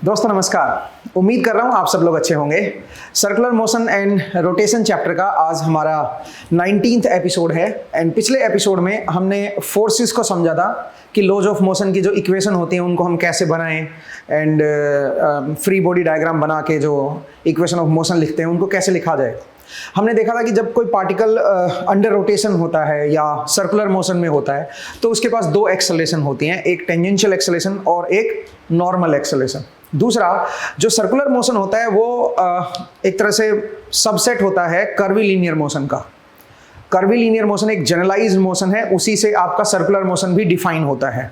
दोस्तों नमस्कार। उम्मीद कर रहा हूँ आप सब लोग अच्छे होंगे। Circular motion and rotation chapter का आज हमारा 19th एपिसोड है। एंड पिछले एपिसोड में हमने फोर्सेस को समझा था कि लॉज ऑफ मोशन की जो इक्वेशन होती हैं उनको हम कैसे बनाएं एंड फ्री बॉडी डायग्राम बना के जो इक्वेशन ऑफ मोशन लिखते हैं उनको कैसे लिखा जाए। हमने देखा था कि जब कोई पार्टिकल अंडर रोटेशन होता है या सर्कुलर मोशन में होता है तो उसके पास दो एक्सेलरेशन होती हैं, एक टेंजेंशियल एक्सेलरेशन और एक नॉर्मल एक्सेलरेशन। दूसरा जो सर्कुलर मोशन होता है वो एक तरह से सबसेट होता है कर्वीलीनियर मोशन का। कर्वीलीनियर मोशन एक जनरलाइज्ड मोशन है, उसी से आपका सर्कुलर मोशन भी डिफाइन होता है।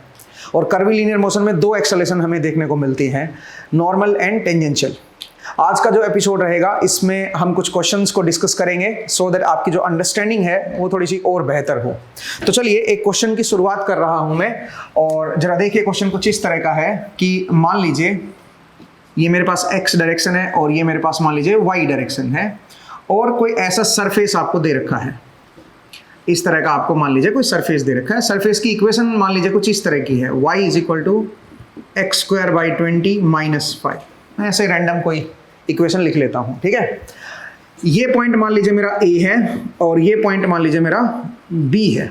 और कर्वीलीनियर मोशन में दो एक्सेलरेशन हमें देखने को मिलती हैं, नॉर्मल एंड टेंजेंशियल। आज का जो एपिसोड रहेगा इसमें हम कुछ क्वेश्चंस को डिस्कस करेंगे सो दैट आपकी जो अंडरस्टैंडिंग है वो थोड़ी सी और बेहतर हो। तो चलिए एक क्वेश्चन की शुरुआत कर रहा हूं मैं, और जरा देखिए क्वेश्चन कुछ इस तरह का है कि मान लीजिए ये मेरे पास x डायरेक्शन है और ये मेरे पास मान लीजिए y डायरेक्शन है, और कोई ऐसा सरफेस आपको दे रखा है, इस तरह का आपको मान लीजिए कोई सरफेस दे रखा है। सरफेस की इक्वेशन मान लीजिए कुछ इस तरह की है, y = x² / 20 - 5। मैं ऐसे रैंडम कोई इक्वेशन लिख लेता हूं, ठीक है। ये पॉइंट मान लीजिए मेरा A है और ये पॉइंट मान लीजिए मेरा B है।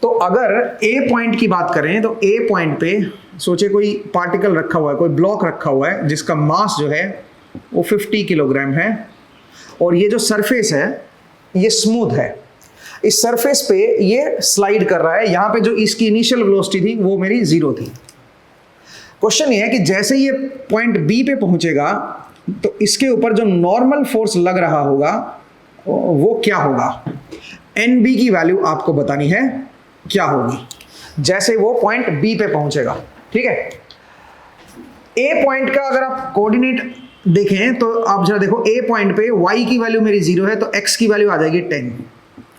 तो अगर A पॉइंट की बात करें तो A पॉइंट पे सोचे कोई पार्टिकल रखा हुआ है, कोई ब्लॉक रखा हुआ है जिसका मास जो है वो 50 किलोग्राम है, और ये जो सरफेस है ये स्मूथ है। इस सरफेस पे ये स्लाइड कर रहा है, यहाँ पे जो इसकी इनिशियल वेलोसिटी थी वो मेरी 0 थी। क्वेश्चन ये है कि जैसे ये पॉइंट B पे पहुंचेगा तो इसके ऊपर जो नॉर्मल फोर्स लग रहा होगा वो क्या होगा। NB की वैल्यू आपको बतानी है क्या होगी जैसे वो पॉइंट B पे पहुंचेगा, ठीक है। A पॉइंट का अगर आप कोऑर्डिनेट देखें तो आप जरा देखो, A पॉइंट पे y की वैल्यू मेरी 0 है तो x की वैल्यू आ जाएगी 10,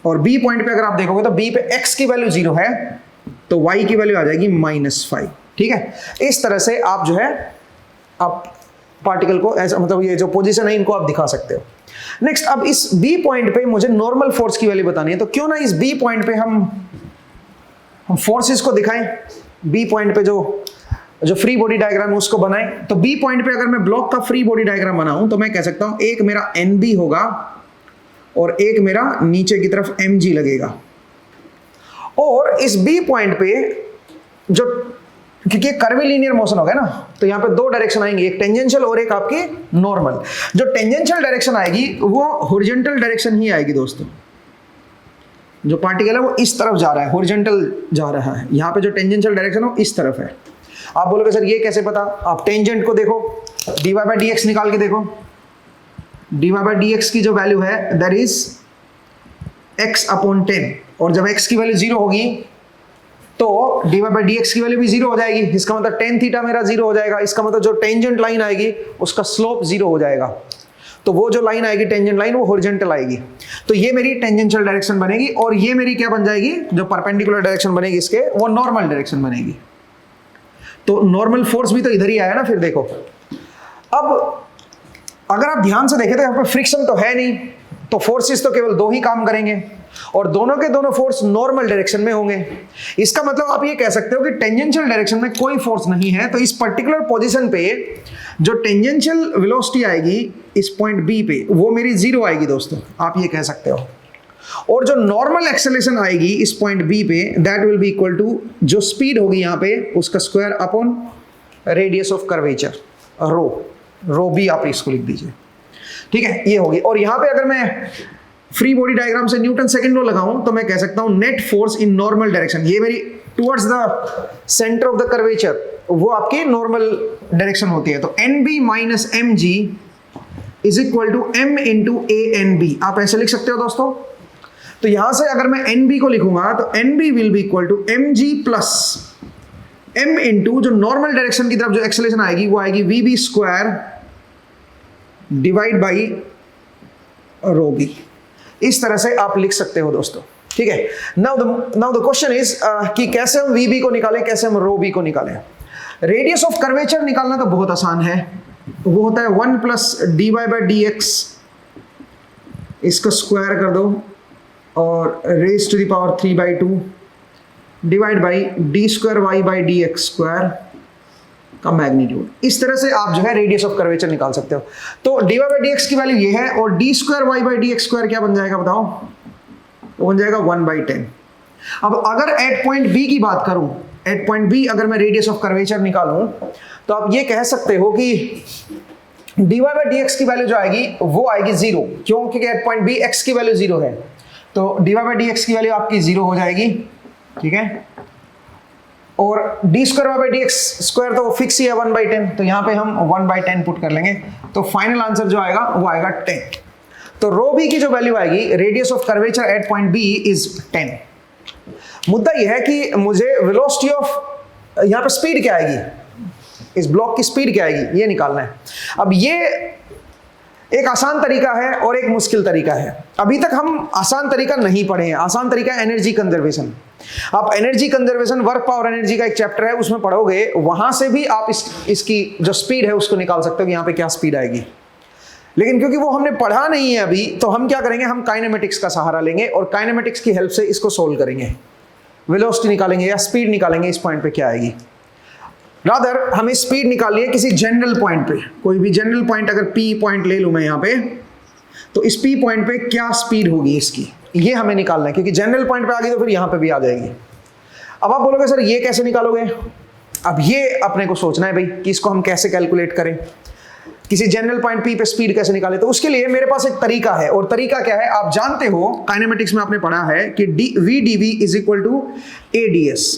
और B पॉइंट पे अगर आप देखोगे तो B पे x की वैल्यू 0 है तो y की वैल्यू आ जाएगी -5, ठीक है। इस तरह से आप जो है आप पार्टिकल को ऐसा, मतलब ये जो पोजीशन है इनको आप दिखा सकते हो। नेक्स्ट, अब इस B पॉइंट पे मुझे नॉर्मल फोर्स की वैल्यू बतानी है, तो क्यों ना इस B पॉइंट पे हम फोर्सेस को दिखाएं। B पॉइंट पे जो फ्री बॉडी डायग्राम है उसको बनाएं। तो B पॉइंट पे अगर मैं ब्लॉक का फ्री बॉडी डायग्राम बनाऊं तो मैं कह सकता हूं एक मेरा NB होगा और एक मेरा नीचे की तरफ MG लगेगा। और इस B पॉइंट पे जो, क्योंकि कर्वीलीनियर मोशन हो गया ना, तो यहाँ पे दो डायरेक्शन आएंगी, एक टेंजेंशियल और एक आपकी नॉर्मल। जो टेंजेंशियल डायरेक्शन आएगी वो हॉरिजॉन्टल डायरेक्शन ही आएगी दोस्तों। जो पार्टिकल है वो इस तरफ जा रहा है, हॉरिजॉन्टल जा रहा है। यहाँ पे जो टेंजेंशियल डायरेक्शन है वो इस तरफ है। आप बोलोगे सर ये कैसे पता, आप टेंजेंट को देखो, dy/dx निकाल के देखो। dy/dx की जो वैल्यू है दैट इज x/10, और जब x की वैल्यू 0 होगी तो dy/dx की वैल्यू भी 0 हो जाएगी। इसका मतलब tan थीटा मेरा 0 हो जाएगा। इसका मतलब जो टेंजेंट लाइन आएगी उसका स्लोप 0 हो जाएगा। तो वो जो लाइन आएगी टेंजेंट लाइन वो हॉरिजॉन्टल आएगी। तो ये मेरी टेंजेंशियल डायरेक्शन बनेगी, और ये मेरी क्या बन जाएगी, जो परपेंडिकुलर डायरेक्शन बनेगी इसके वो नॉर्मल डायरेक्शन बनेगी। तो नॉर्मल फोर्स भी तो इधर ही आया ना। फिर देखो, अब अगर आप ध्यान से देखें तो यहाँ पर फ्रिक्शन तो है नहीं, तो फोर्सेस तो केवल दो ही काम करेंगे, और दोनों के दोनों फोर्स नॉर्मल डायरेक्शन में होंगे। इसका मतलब आप ये कह सकते हो कि टेंजेंशियल डायरेक्शन में कोई फोर्स नहीं है। तो इस पर्टिकुलर पोजीशन पे जो टेंजेंशियल वेलोसिटी आएगी इस पॉइंट B पे वो मेरी 0 आएगी दोस्तों, आप ये कह सकते हो। और जो नॉर्मल एक्सेलरेशन आएगी इस पॉइंट B पे that will be equal to जो स्पीड होगी यहाँ पे उसका square upon radius of curvature, rho B आप इसको लिख दीजिए, ठीक है। ये होगी। और यहाँ पे अगर मैं फ्री बॉडी डायग्राम से न्यूटन सेकंड लॉ लगाऊं तो मैं कह सकता हूं net force in normal direction, ये मेरी towards the centre of the curvature, वो आपकी नॉर्मल डायरेक्शन होती है। तो NB - MG is equal to M × ANB, आप ऐसे लिख सकते हो दोस्तों। तो यहां से अगर मैं NB को लिखूंगा तो NB will be equal to MG plus M × जो नॉर्मल डायरेक्शन की तरफ जो एक्सेलरेशन आएगी वो आएगी VB² डिवाइड बाई ρB। इस तरह से आप लिख सकते हो दोस्तों, ठीक है। नाउ द क्वेश्चन इज कि कैसे हम VB को निकालें, कैसे हम ρB को निकालें। रेडियस ऑफ कर्वेचर निकालना तो बहुत आसान है, वो होता है 1 + dy/dx, इसका स्क्वायर कर दो और raise to the power 3/2 divide by d² y/dx² का मैग्नीट्यूड। इस तरह से आप जो है रेडियस ऑफ कर्वेचर निकाल सकते हो। तो dy बाई डी एक्स की वैल्यू ये है, और D square Y by D X square क्या बन जाएगा बताओ? वो बन जाएगा 1/10। अब अगर एट पॉइंट बी की बात करूं, एट पॉइंट बी अगर मैं रेडियस ऑफ कर्वेचर निकालूं, तो आप ये कह सकते हो कि dy बाई डी एक्स की वैल्यू जो आएगी वो आएगी 0। क्यों? क्योंकि एट पॉइंट बी एक्स की वैल्यू 0 है, तो dy बाई डी एक्स की वैल्यू आपकी 0 हो जाएगी, ठीक है। और D square Y by D X square तो फिक्स ही है 1/10, तो यहाँ पे हम 1/10 पुट कर लेंगे, तो फाइनल आंसर जो आएगा वो आएगा 10। तो रो बी की जो वैल्यू आएगी, radius of curvature at point B is 10। मुद्दा यह है कि मुझे वेलोसिटी ऑफ, यहाँ पे स्पीड क्या आएगी, इस ब्लॉक की स्पीड क्या आएगी, ये निकालना है। अब ये एक आसान तरीका है और एक मुश्किल तरीका है। अभी तक हम आसान तरीका नहीं पढ़े हैं। आसान तरीका है एनर्जी कंजर्वेशन। आप energy conservation, work power energy का एक चैप्टर है, उसमें पढ़ोगे, वहां से भी आप इसकी जो स्पीड है उसको निकाल सकते हो कि यहाँ पे क्या स्पीड आएगी। लेकिन क्योंकि वो हमने पढ़ा नहीं है अभी, तो हम क्या करेंगे, हम काइनेमेटिक्स का सहारा लेंगे और काइनेमेटिक्स की हेल्प से इसको सोल्व करेंगे, वेलोसिटी निकालेंगे या स्पीड निकालेंगे, इस पॉइंट पे क्या आएगी। रादर हमें स्पीड निकालनी है किसी जनरल पॉइंट पे, कोई भी जनरल पॉइंट, अगर P पॉइंट ले लूं मैं यहाँ पे, तो इस P पॉइंट पे क्या स्पीड होगी इसकी, ये हमें निकालना है, क्योंकि जनरल पॉइंट पे आ गई तो फिर यहाँ पे भी आ जाएगी। अब आप बोलोगे सर ये कैसे निकालोगे? अब ये अपने को सोचना है भाई कि इसको हम कैसे कैलकुलेट करें, किसी जनरल पॉइंट P पे स्पीड कैसे निकालें। तो उसके लिए मेरे पास एक तरीका है, और तरीका क्या है आप जानते हो, काइनेमेटिक्स में आपने पढ़ा है कि v dv is equal to a ds।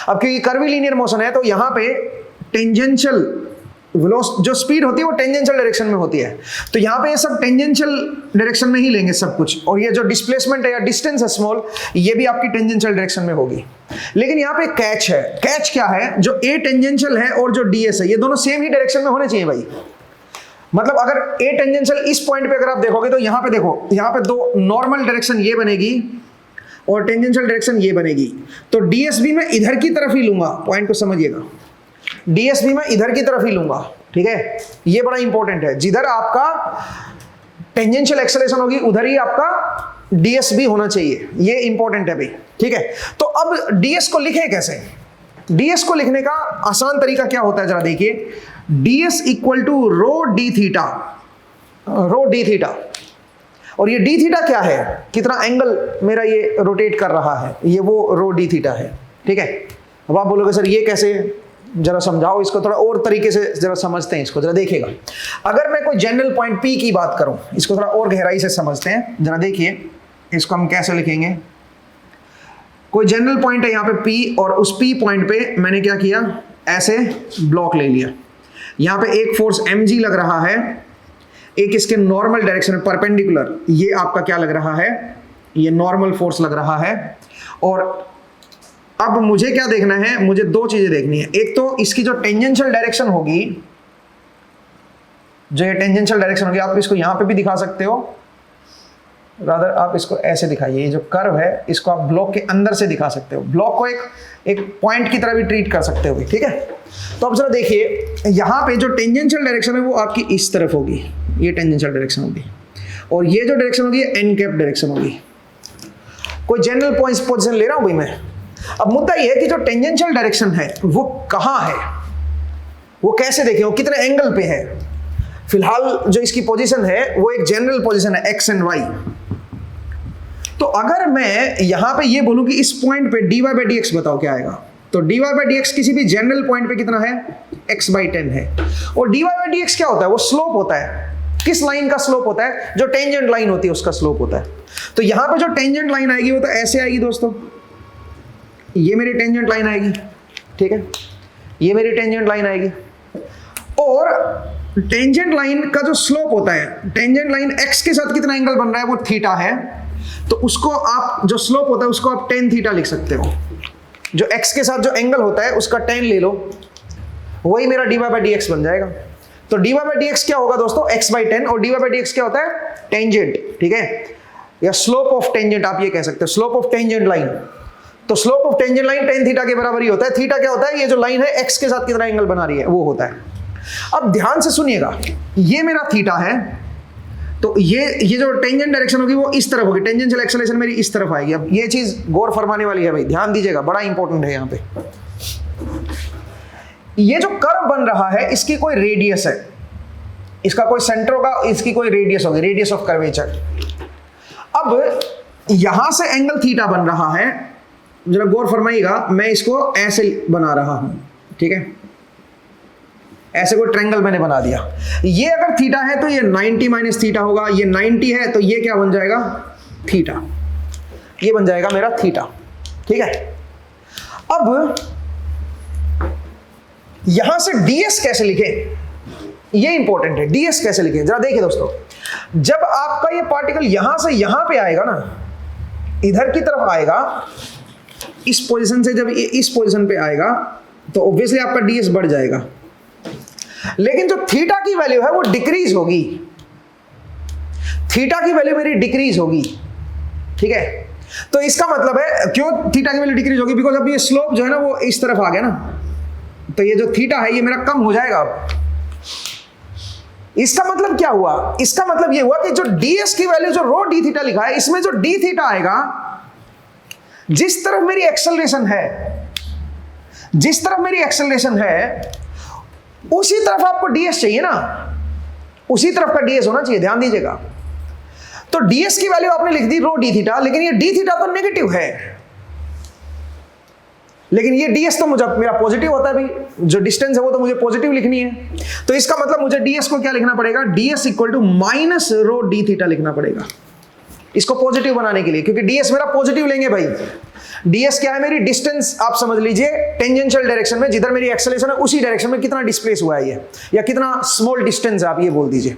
अब क्योंकि कर्वी लीनियर मोशन है, तो यहाँ पे टेंजेंशियल जो स्पीड होती है वो टेंजेंशियल डायरेक्शन में होती है, तो यहाँ पे ये सब टेंजेंशियल डायरेक्शन में ही लेंगे सब कुछ, और ये जो डिस्प्लेसमेंट है या डिस्टेंस है स्मॉल, ये भी आपकी टेंजेंशियल डायरेक्शन में होगी। लेकिन यहाँ पे कैच है, कैच क्या है, जो ए टेंजेंशियल है और जो ds है, ये दोनों सेम ही डायरेक्शन में होने चाहिए भाई। मतलब अगर ए टेंजेंशियल इस पॉइंट पे अगर आप देखोगे, तो यहाँ पे देखो, यहाँ पे दो नॉर्मल डायरेक्शन ये बनेगी और टेंजेंशियल डायरेक्शन ये बनेगी, तो ds भी मैं इधर की तरफ ही लूंगा, पॉइंट को समझिएगा, ds भी मैं इधर की तरफ ही लूंगा, ठीक है। ये बड़ा इंपॉर्टेंट है, जिधर आपका टेंजेंशियल एक्सेलरेशन होगी उधर ही आपका ds भी होना चाहिए, ये इंपॉर्टेंट है भाई, ठीक है। तो अब ds को लिखें कैसे? ds को लिखने का आसान तरीका क्या होता है, जरा देखिए, ds equal to rho D theta, rho D theta, और ये डी थीटा क्या है, कितना एंगल मेरा ये रोटेट कर रहा है, ये वो रो डी थीटा है, ठीक है। अब आप बोलोगे सर ये कैसे, जरा समझाओ इसको, थोड़ा और तरीके से जरा समझते हैं इसको, जरा देखिएगा। अगर मैं कोई जनरल पॉइंट P की बात करूं, इसको थोड़ा और गहराई से समझते हैं, जरा देखिए इसको हम कैसे लिखेंगे। कोई जनरल पॉइंट है यहाँ पे P, और उस P पॉइंट पे मैंने क्या किया, ऐसे ब्लॉक ले लिया, यहाँ पे एक फोर्स mg लग रहा है, एक इसके नॉर्मल डायरेक्शन में परपेंडिकुलर, ये आपका क्या लग रहा है, ये नॉर्मल फोर्स लग रहा है। और अब मुझे क्या देखना है, मुझे दो चीजें देखनी है, एक तो इसकी जो टेंजेंशियल डायरेक्शन होगी, जो ये टेंजेंशियल डायरेक्शन होगी, आप इसको यहां पे भी दिखा सकते हो, रादर आप इसको ऐसे दिखाइए, ये जो कर्व है इसको आप ब्लॉक के अंदर से दिखा सकते हो, ब्लॉक को एक पॉइंट की तरह भी ट्रीट कर सकते हो, ठीक है। तो अब जरा देखिए, यहाँ पे जो टेंजेंशियल डायरेक्शन है वो आपकी इस तरफ होगी, ये टेंजेंशियल डायरेक्शन होगी, और ये जो डायरेक्शन होगी एन कैप डायरेक्शन होगी। कोई जनरल पोजीशन ले रहा हूं भाई मैं। अब मुद्दा ये है कि जो टेंजेंशियल डायरेक्शन है वो कहाँ है, वो कैसे देखें, वो कितने एंगल पे है। फिलहाल जो इसकी पोजीशन है वो एक जनरल पोजीशन है एक्स एंड वाई। तो अगर मैं यहां पे ये बोलूं कि इस पॉइंट पे dy बाई डी एक्स बताओ क्या आएगा, तो dy बाई डी एक्स किसी भी जनरल पॉइंट पे कितना है, x/10 है। और dy बाई डी एक्स क्या होता है, वो स्लोप होता है। किस लाइन का स्लोप होता है, जो टेंजेंट लाइन होती है उसका स्लोप होता है। तो यहां पे जो टेंजेंट लाइन आएगी वो तो ऐसे आएगी दोस्तों, ये मेरी टेंजेंट लाइन आएगी, ठीक है, ये मेरी टेंजेंट लाइन आएगी। और टेंजेंट लाइन का जो स्लोप होता है, टेंजेंट लाइन x के साथ कितना एंगल बन रहा है, वो थीटा है, तो उसको आप जो स्लोप होता है उसको आप tan थीटा लिख सकते हो। जो x के साथ जो एंगल होता है उसका tan ले लो, वही मेरा dy बाई डी एक्स बन जाएगा। तो dy बाई डी एक्स क्या होगा दोस्तों, x/10, और dy बाई डी एक्स क्या होता है, टेंजेंट, ठीक है, या स्लोप ऑफ टेंजेंट आप ये कह सकते हो, स्लोप ऑफ टेंजेंट लाइन। तो slope of tangent line tan theta के बराबर ही होता है। थीटा क्या होता है, ये जो लाइन है x के साथ कितना एंगल बना रही है वो होता है। अब ध्यान से सुनिएगा, ये मेरा थीटा है, तो ये जो टेंजेंट डायरेक्शन होगी वो इस तरफ होगी, टेंजेंशियल एक्सेलरेशन मेरी इस तरफ आएगी। अब ये चीज गौर फरमाने वाली है भाई, ध्यान दीजिएगा, बड़ा इंपॉर्टेंट है यहाँ पे। ये जो कर्व बन रहा है इसकी कोई रेडियस है, इसका कोई सेंटर होगा, इसकी कोई रेडियस होगी, रेडियस ऑफ कर्वेचर। अब यहां से एंगल थीटा बन रहा है, जरा गौर फरमाइएगा, मैं इसको ऐसे बना रहा हूं, ठीक है, ऐसे कोई ट्रायंगल मैंने बना दिया। ये अगर थीटा है तो ये 90 माइनस थीटा होगा, ये 90 है तो ये क्या बन जाएगा, थीटा, ये बन जाएगा मेरा थीटा, ठीक है। अब यहां से ds कैसे लिखें, ये इंपॉर्टेंट है, ds कैसे लिखें जरा देखिए दोस्तों। जब आपका ये पार्टिकल यहां से यहां पे आएगा ना, इधर की तरफ आएगा, इस पोजीशन से जब ये इस पोजीशन पे आएगा तो ऑब्वियसली आपका ds बढ़ जाएगा, लेकिन जो थीटा की वैल्यू है वो डिक्रीज होगी, थीटा की वैल्यू मेरी डिक्रीज होगी, ठीक है। तो इसका मतलब है, क्यों थीटा की वैल्यू डिक्रीज होगी, बिकॉज अब ये स्लोप जो है ना वो इस तरफ आ गया ना, तो ये जो थीटा है ये मेरा कम हो जाएगा। इसका मतलब क्या हुआ, इसका मतलब ये हुआ कि जो ds की वैल्यू जो रो डी थीटा लिखा है, इसमें जो डी थीटा आएगा, जिस तरफ मेरी एक्सेलरेशन है, जिस तरफ मेरी एक्सेलरेशन है उसी तरफ आपको ds चाहिए ना, उसी तरफ का ds होना चाहिए, ध्यान दीजिएगा। तो ds की वैल्यू आपने लिख दी रो डी थीटा, लेकिन ये डी थीटा तो नेगेटिव है, लेकिन ये ds तो मुझे मेरा पॉजिटिव होता है भाई, जो डिस्टेंस है वो तो मुझे पॉजिटिव लिखनी है। तो इसका मतलब मुझे ds को क्या लिखना पड़ेगा, ds equal to minus rho D theta लिखना पड़ेगा इसको पॉजिटिव बनाने के लिए, क्योंकि ds मेरा पॉजिटिव लेंगे भाई। ds क्या है, मेरी डिस्टेंस, आप समझ लीजिए टेंजेंशियल डायरेक्शन में जिधर मेरी एक्सेलरेशन है उसी डायरेक्शन में कितना डिस्प्लेस हुआ है ये, या कितना स्मॉल डिस्टेंस है आप ये बोल दीजिए,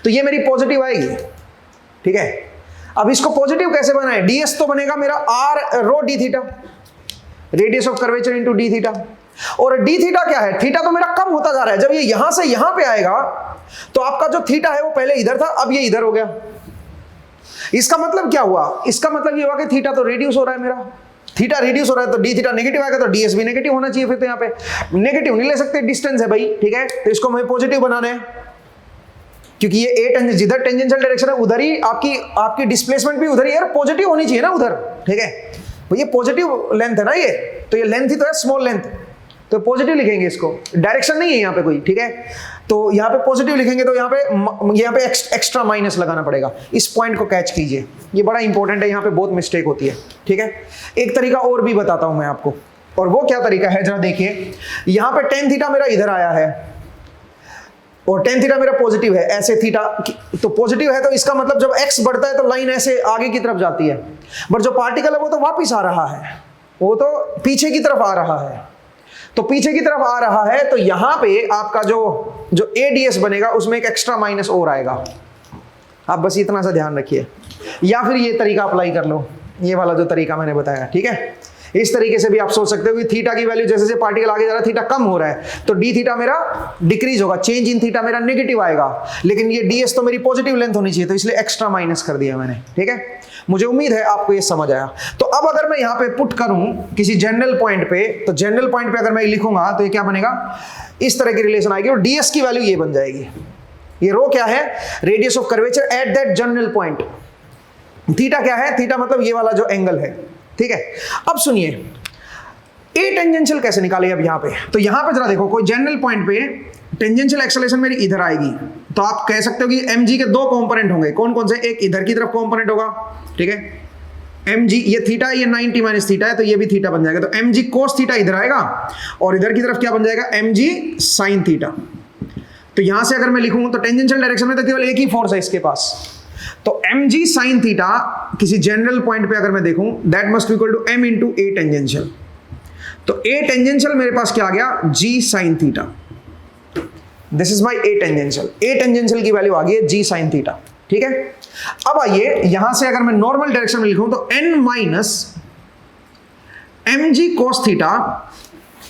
तो ये मेरी पॉजिटिव आएगी, ठीक है। अब इसको पॉजिटिव कैसे बनाए, ds तो बनेगा मेरा r rho D theta, radius of curvature into D theta, और डी थीटा क्या है, थीटा तो मेरा कम होता जा रहा है। जब ये यहां से यहां पे आएगा तो आपका जो थीटा है वो पहले इधर था, अब ये इधर हो गया। इसका मतलब क्या हुआ, इसका मतलब ये हुआ कि थीटा तो रिड्यूस हो रहा है मेरा, थीटा रिड्यूस हो रहा है तो डी थीटा नेगेटिव आएगा, तो ds भी नेगेटिव होना चाहिए। फिर तो यहाँ पे नेगेटिव नहीं ले सकते, डिस्टेंस है भाई, ठीक है, तो इसको हमें पॉजिटिव बनाना है, क्योंकि ये ए टेंजेंट, जिधर टेंजेंशियल डायरेक्शन है उधर ही आपकी डिस्प्लेसमेंट भी उधर ही है, पॉजिटिव होनी चाहिए ना उधर, ठीक है। तो ये पॉजिटिव लेंथ है ना, ये तो ये लेंथ ही तो है, स्मॉल लेंथ, तो पॉजिटिव लिखेंगे इसको, डायरेक्शन नहीं है यहाँ पे कोई, ठीक है। तो यहाँ पे पॉजिटिव लिखेंगे तो यहाँ पे एक्स्ट्रा माइनस लगाना पड़ेगा। इस पॉइंट को कैच कीजिए, ये बड़ा इंपॉर्टेंट है, यहाँ पे बहुत मिस्टेक होती है, ठीक है। एक तरीका और भी बताता हूं मैं आपको, और वो क्या तरीका है जरा देखिए। यहाँ पे टेन थीटा मेरा इधर आया है और टेन थीटा मेरा पॉजिटिव है, ऐसे थीटा तो पॉजिटिव है, तो इसका मतलब जब x बढ़ता है तो लाइन ऐसे आगे की तरफ जाती है, बट जो पार्टिकल है वो तो वापिस आ रहा है, वो तो पीछे की तरफ आ रहा है। तो पीछे की तरफ आ रहा है तो यहां पे आपका जो ADS बनेगा उसमें एक एक्स्ट्रा माइनस और आएगा, आप बस इतना सा ध्यान रखिए। या फिर ये तरीका अप्लाई कर लो, ये वाला जो तरीका मैंने बताया, ठीक है। इस तरीके से भी आप सोच सकते हो कि थीटा की वैल्यू जैसे जैसे पार्टिकल आगे जा रहा है थीटा कम हो रहा है तो डी थीटा मेरा डिक्रीज होगा, चेंज इन थीटा मेरा नेगेटिव आएगा, लेकिन ये ds तो मेरी पॉजिटिव लेंथ होनी चाहिए, तो इसलिए एक्स्ट्रा माइनस कर दिया मैंने, ठीक है। मुझे उम्मीद है आपको ये समझ आया। तो अब अगर मैं यहाँ पे पुट करूं किसी जनरल पॉइंट पे, तो जनरल पॉइंट पे अगर मैं लिखूंगा तो ये क्या बनेगा, इस तरह की रिलेशन आएगी और ds की वैल्यू ये बन जाएगी। ये रो क्या है, radius of curvature at that general point. Theta क्या है, थीटा मतलब ये वाला जो एंगल है, ठीक है। अब सुनिए ए टेंजेंशियल कैसे निकाले अब यहाँ पे, तो यहाँ पे जरा देखो, कोई जनरल पॉइंट पे टेंजेंशियल एक्सेलरेशन मेरी इधर आएगी, तो आप कह सकते हो कि mg के दो कंपोनेंट होंगे, कौन कौन से, एक इधर की तरफ कंपोनेंट होगा, ठीक है, mg ये थीटा, ये 90 माइनस थीटा है तो ये भी थीटा बन जाएगा, तो mg cos थीटा इधर आएगा और इधर की तरफ क्या बन जाएगा, mg sin थीटा। तो यहां से अगर मैं लिखूंगा तो टेंजेंशियल डायरेक्शन में तो केवल एक ही फोर्स है इसके पास, तो mg sin थीटा किसी जनरल पॉइंट पे अगर मैं देखूं that must equal to m into A tangential. तो ए टेंजेंशियल मेरे पास क्या आ गया, g sin theta, this is my A tangential. A tangential की वैल्यू आ गई है g sin थीटा, ठीक है। अब आइए यहां से अगर मैं नॉर्मल डायरेक्शन में लिखूं तो n minus mg cos theta,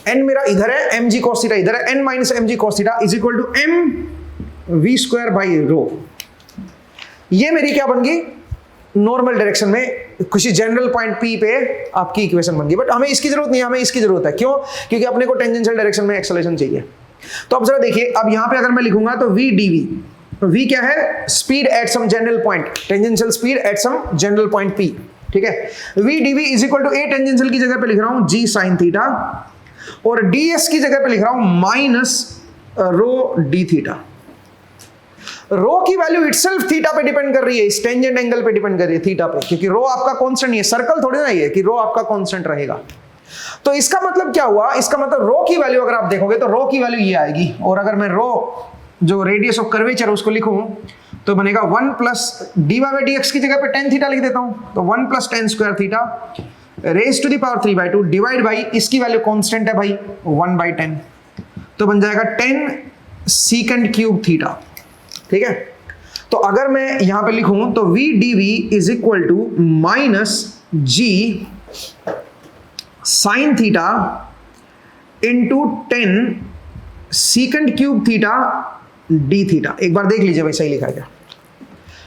n मेरा इधर है, mg cos थीटा इधर है, n minus mg cos theta is equal to m v square by rho. ये मेरी क्या बन गई, नॉर्मल डायरेक्शन में किसी जनरल पॉइंट P पे आपकी इक्वेशन बन गई। बट हमें इसकी जरूरत नहीं है, हमें इसकी जरूरत है, क्यों, क्योंकि अपने को टेंजेंशियल डायरेक्शन में एक्सेलरेशन चाहिए। तो अब जरा देखिए, अब यहां पे अगर मैं लिखूंगा तो v dv, v क्या है, speed at some general point, tangential speed at some general point P, ठीक है। v dv is equal to A tangential की जगह पे लिख रहा हूं g sin थीटा, और ds की जगह पे लिख रहा हूं minus rho D theta. Rho की वैल्यू इटसेल्फ थीटा पे डिपेंड कर रही है, इस टेंजेंट एंगल पे डिपेंड कर रही है थीटा पे, क्योंकि रो आपका कांस्टेंट नहीं है, सर्कल थोड़ी ना ये कि रो आपका कांस्टेंट रहेगा। तो इसका मतलब क्या हुआ, इसका मतलब रो की वैल्यू अगर आप देखोगे तो रो की वैल्यू ये आएगी, और अगर मैं रो जो रेडियस ऑफ कर्वेचर उसको लिखूं तो बनेगा 1 plus D Y by D X की जगह पे टेन थीटा लिख देता हूं, तो 1 plus tan square theta raise to the power 3/2 divide by इसकी वैल्यू कांस्टेंट है भाई 1/10, तो बन जाएगा 10 सीकेंड क्यूब थीटा। ठीक है, तो अगर मैं यहां पे लिखूं तो v dv is equal to minus g sine theta into 10 secant cube theta D theta. एक बार देख लीजिए भाई सही लिखा है क्या।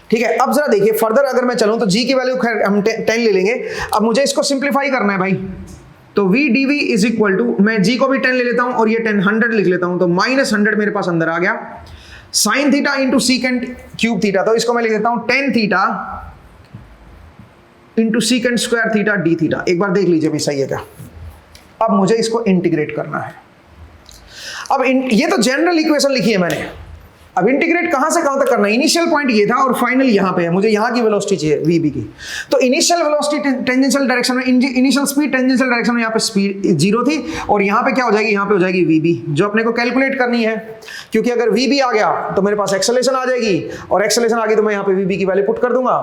ठीक है, अब जरा देखिए फर्दर अगर मैं चलूं तो g की वैल्यू खैर हम 10 ले लेंगे, अब मुझे इसको सिंप्लीफाई करना है भाई, तो v dv is equal to, मैं g को भी 10 ले लेता हूं और ये 10 100 लिख लेता हूं, तो माइनस 100 मेरे पास अंदर आ गया, sign theta into सीकेंड cube theta, तो इसको मैं लिख देता हूं 10 theta into सीकेंड square theta D theta. एक बार देख लीजिए भाई सही है क्या। अब मुझे इसको इंटीग्रेट करना है। अब ये तो जनरल इक्वेशन लिखी है मैंने, अब इंटीग्रेट कहां से कहां तक करना है, इनिशियल पॉइंट ये था और फाइनल यहां पे है, मुझे यहां की वेलोसिटी चाहिए वीबी की, तो इनिशियल वेलोसिटी टेंजेंशियल डायरेक्शन में, इनिशियल स्पीड टेंजेंशियल डायरेक्शन में यहां पे स्पीड 0 थी, और यहां पे क्या हो जाएगी, यहां पे हो जाएगी वीबी, जो अपने को कैलकुलेट करनी है, क्योंकि अगर वीबी आ गया तो मेरे पास एक्सेलरेशन आ जाएगी, और एक्सेलरेशन आ गई तो मैं यहां पे वीबी की वैल्यू पुट कर दूंगा,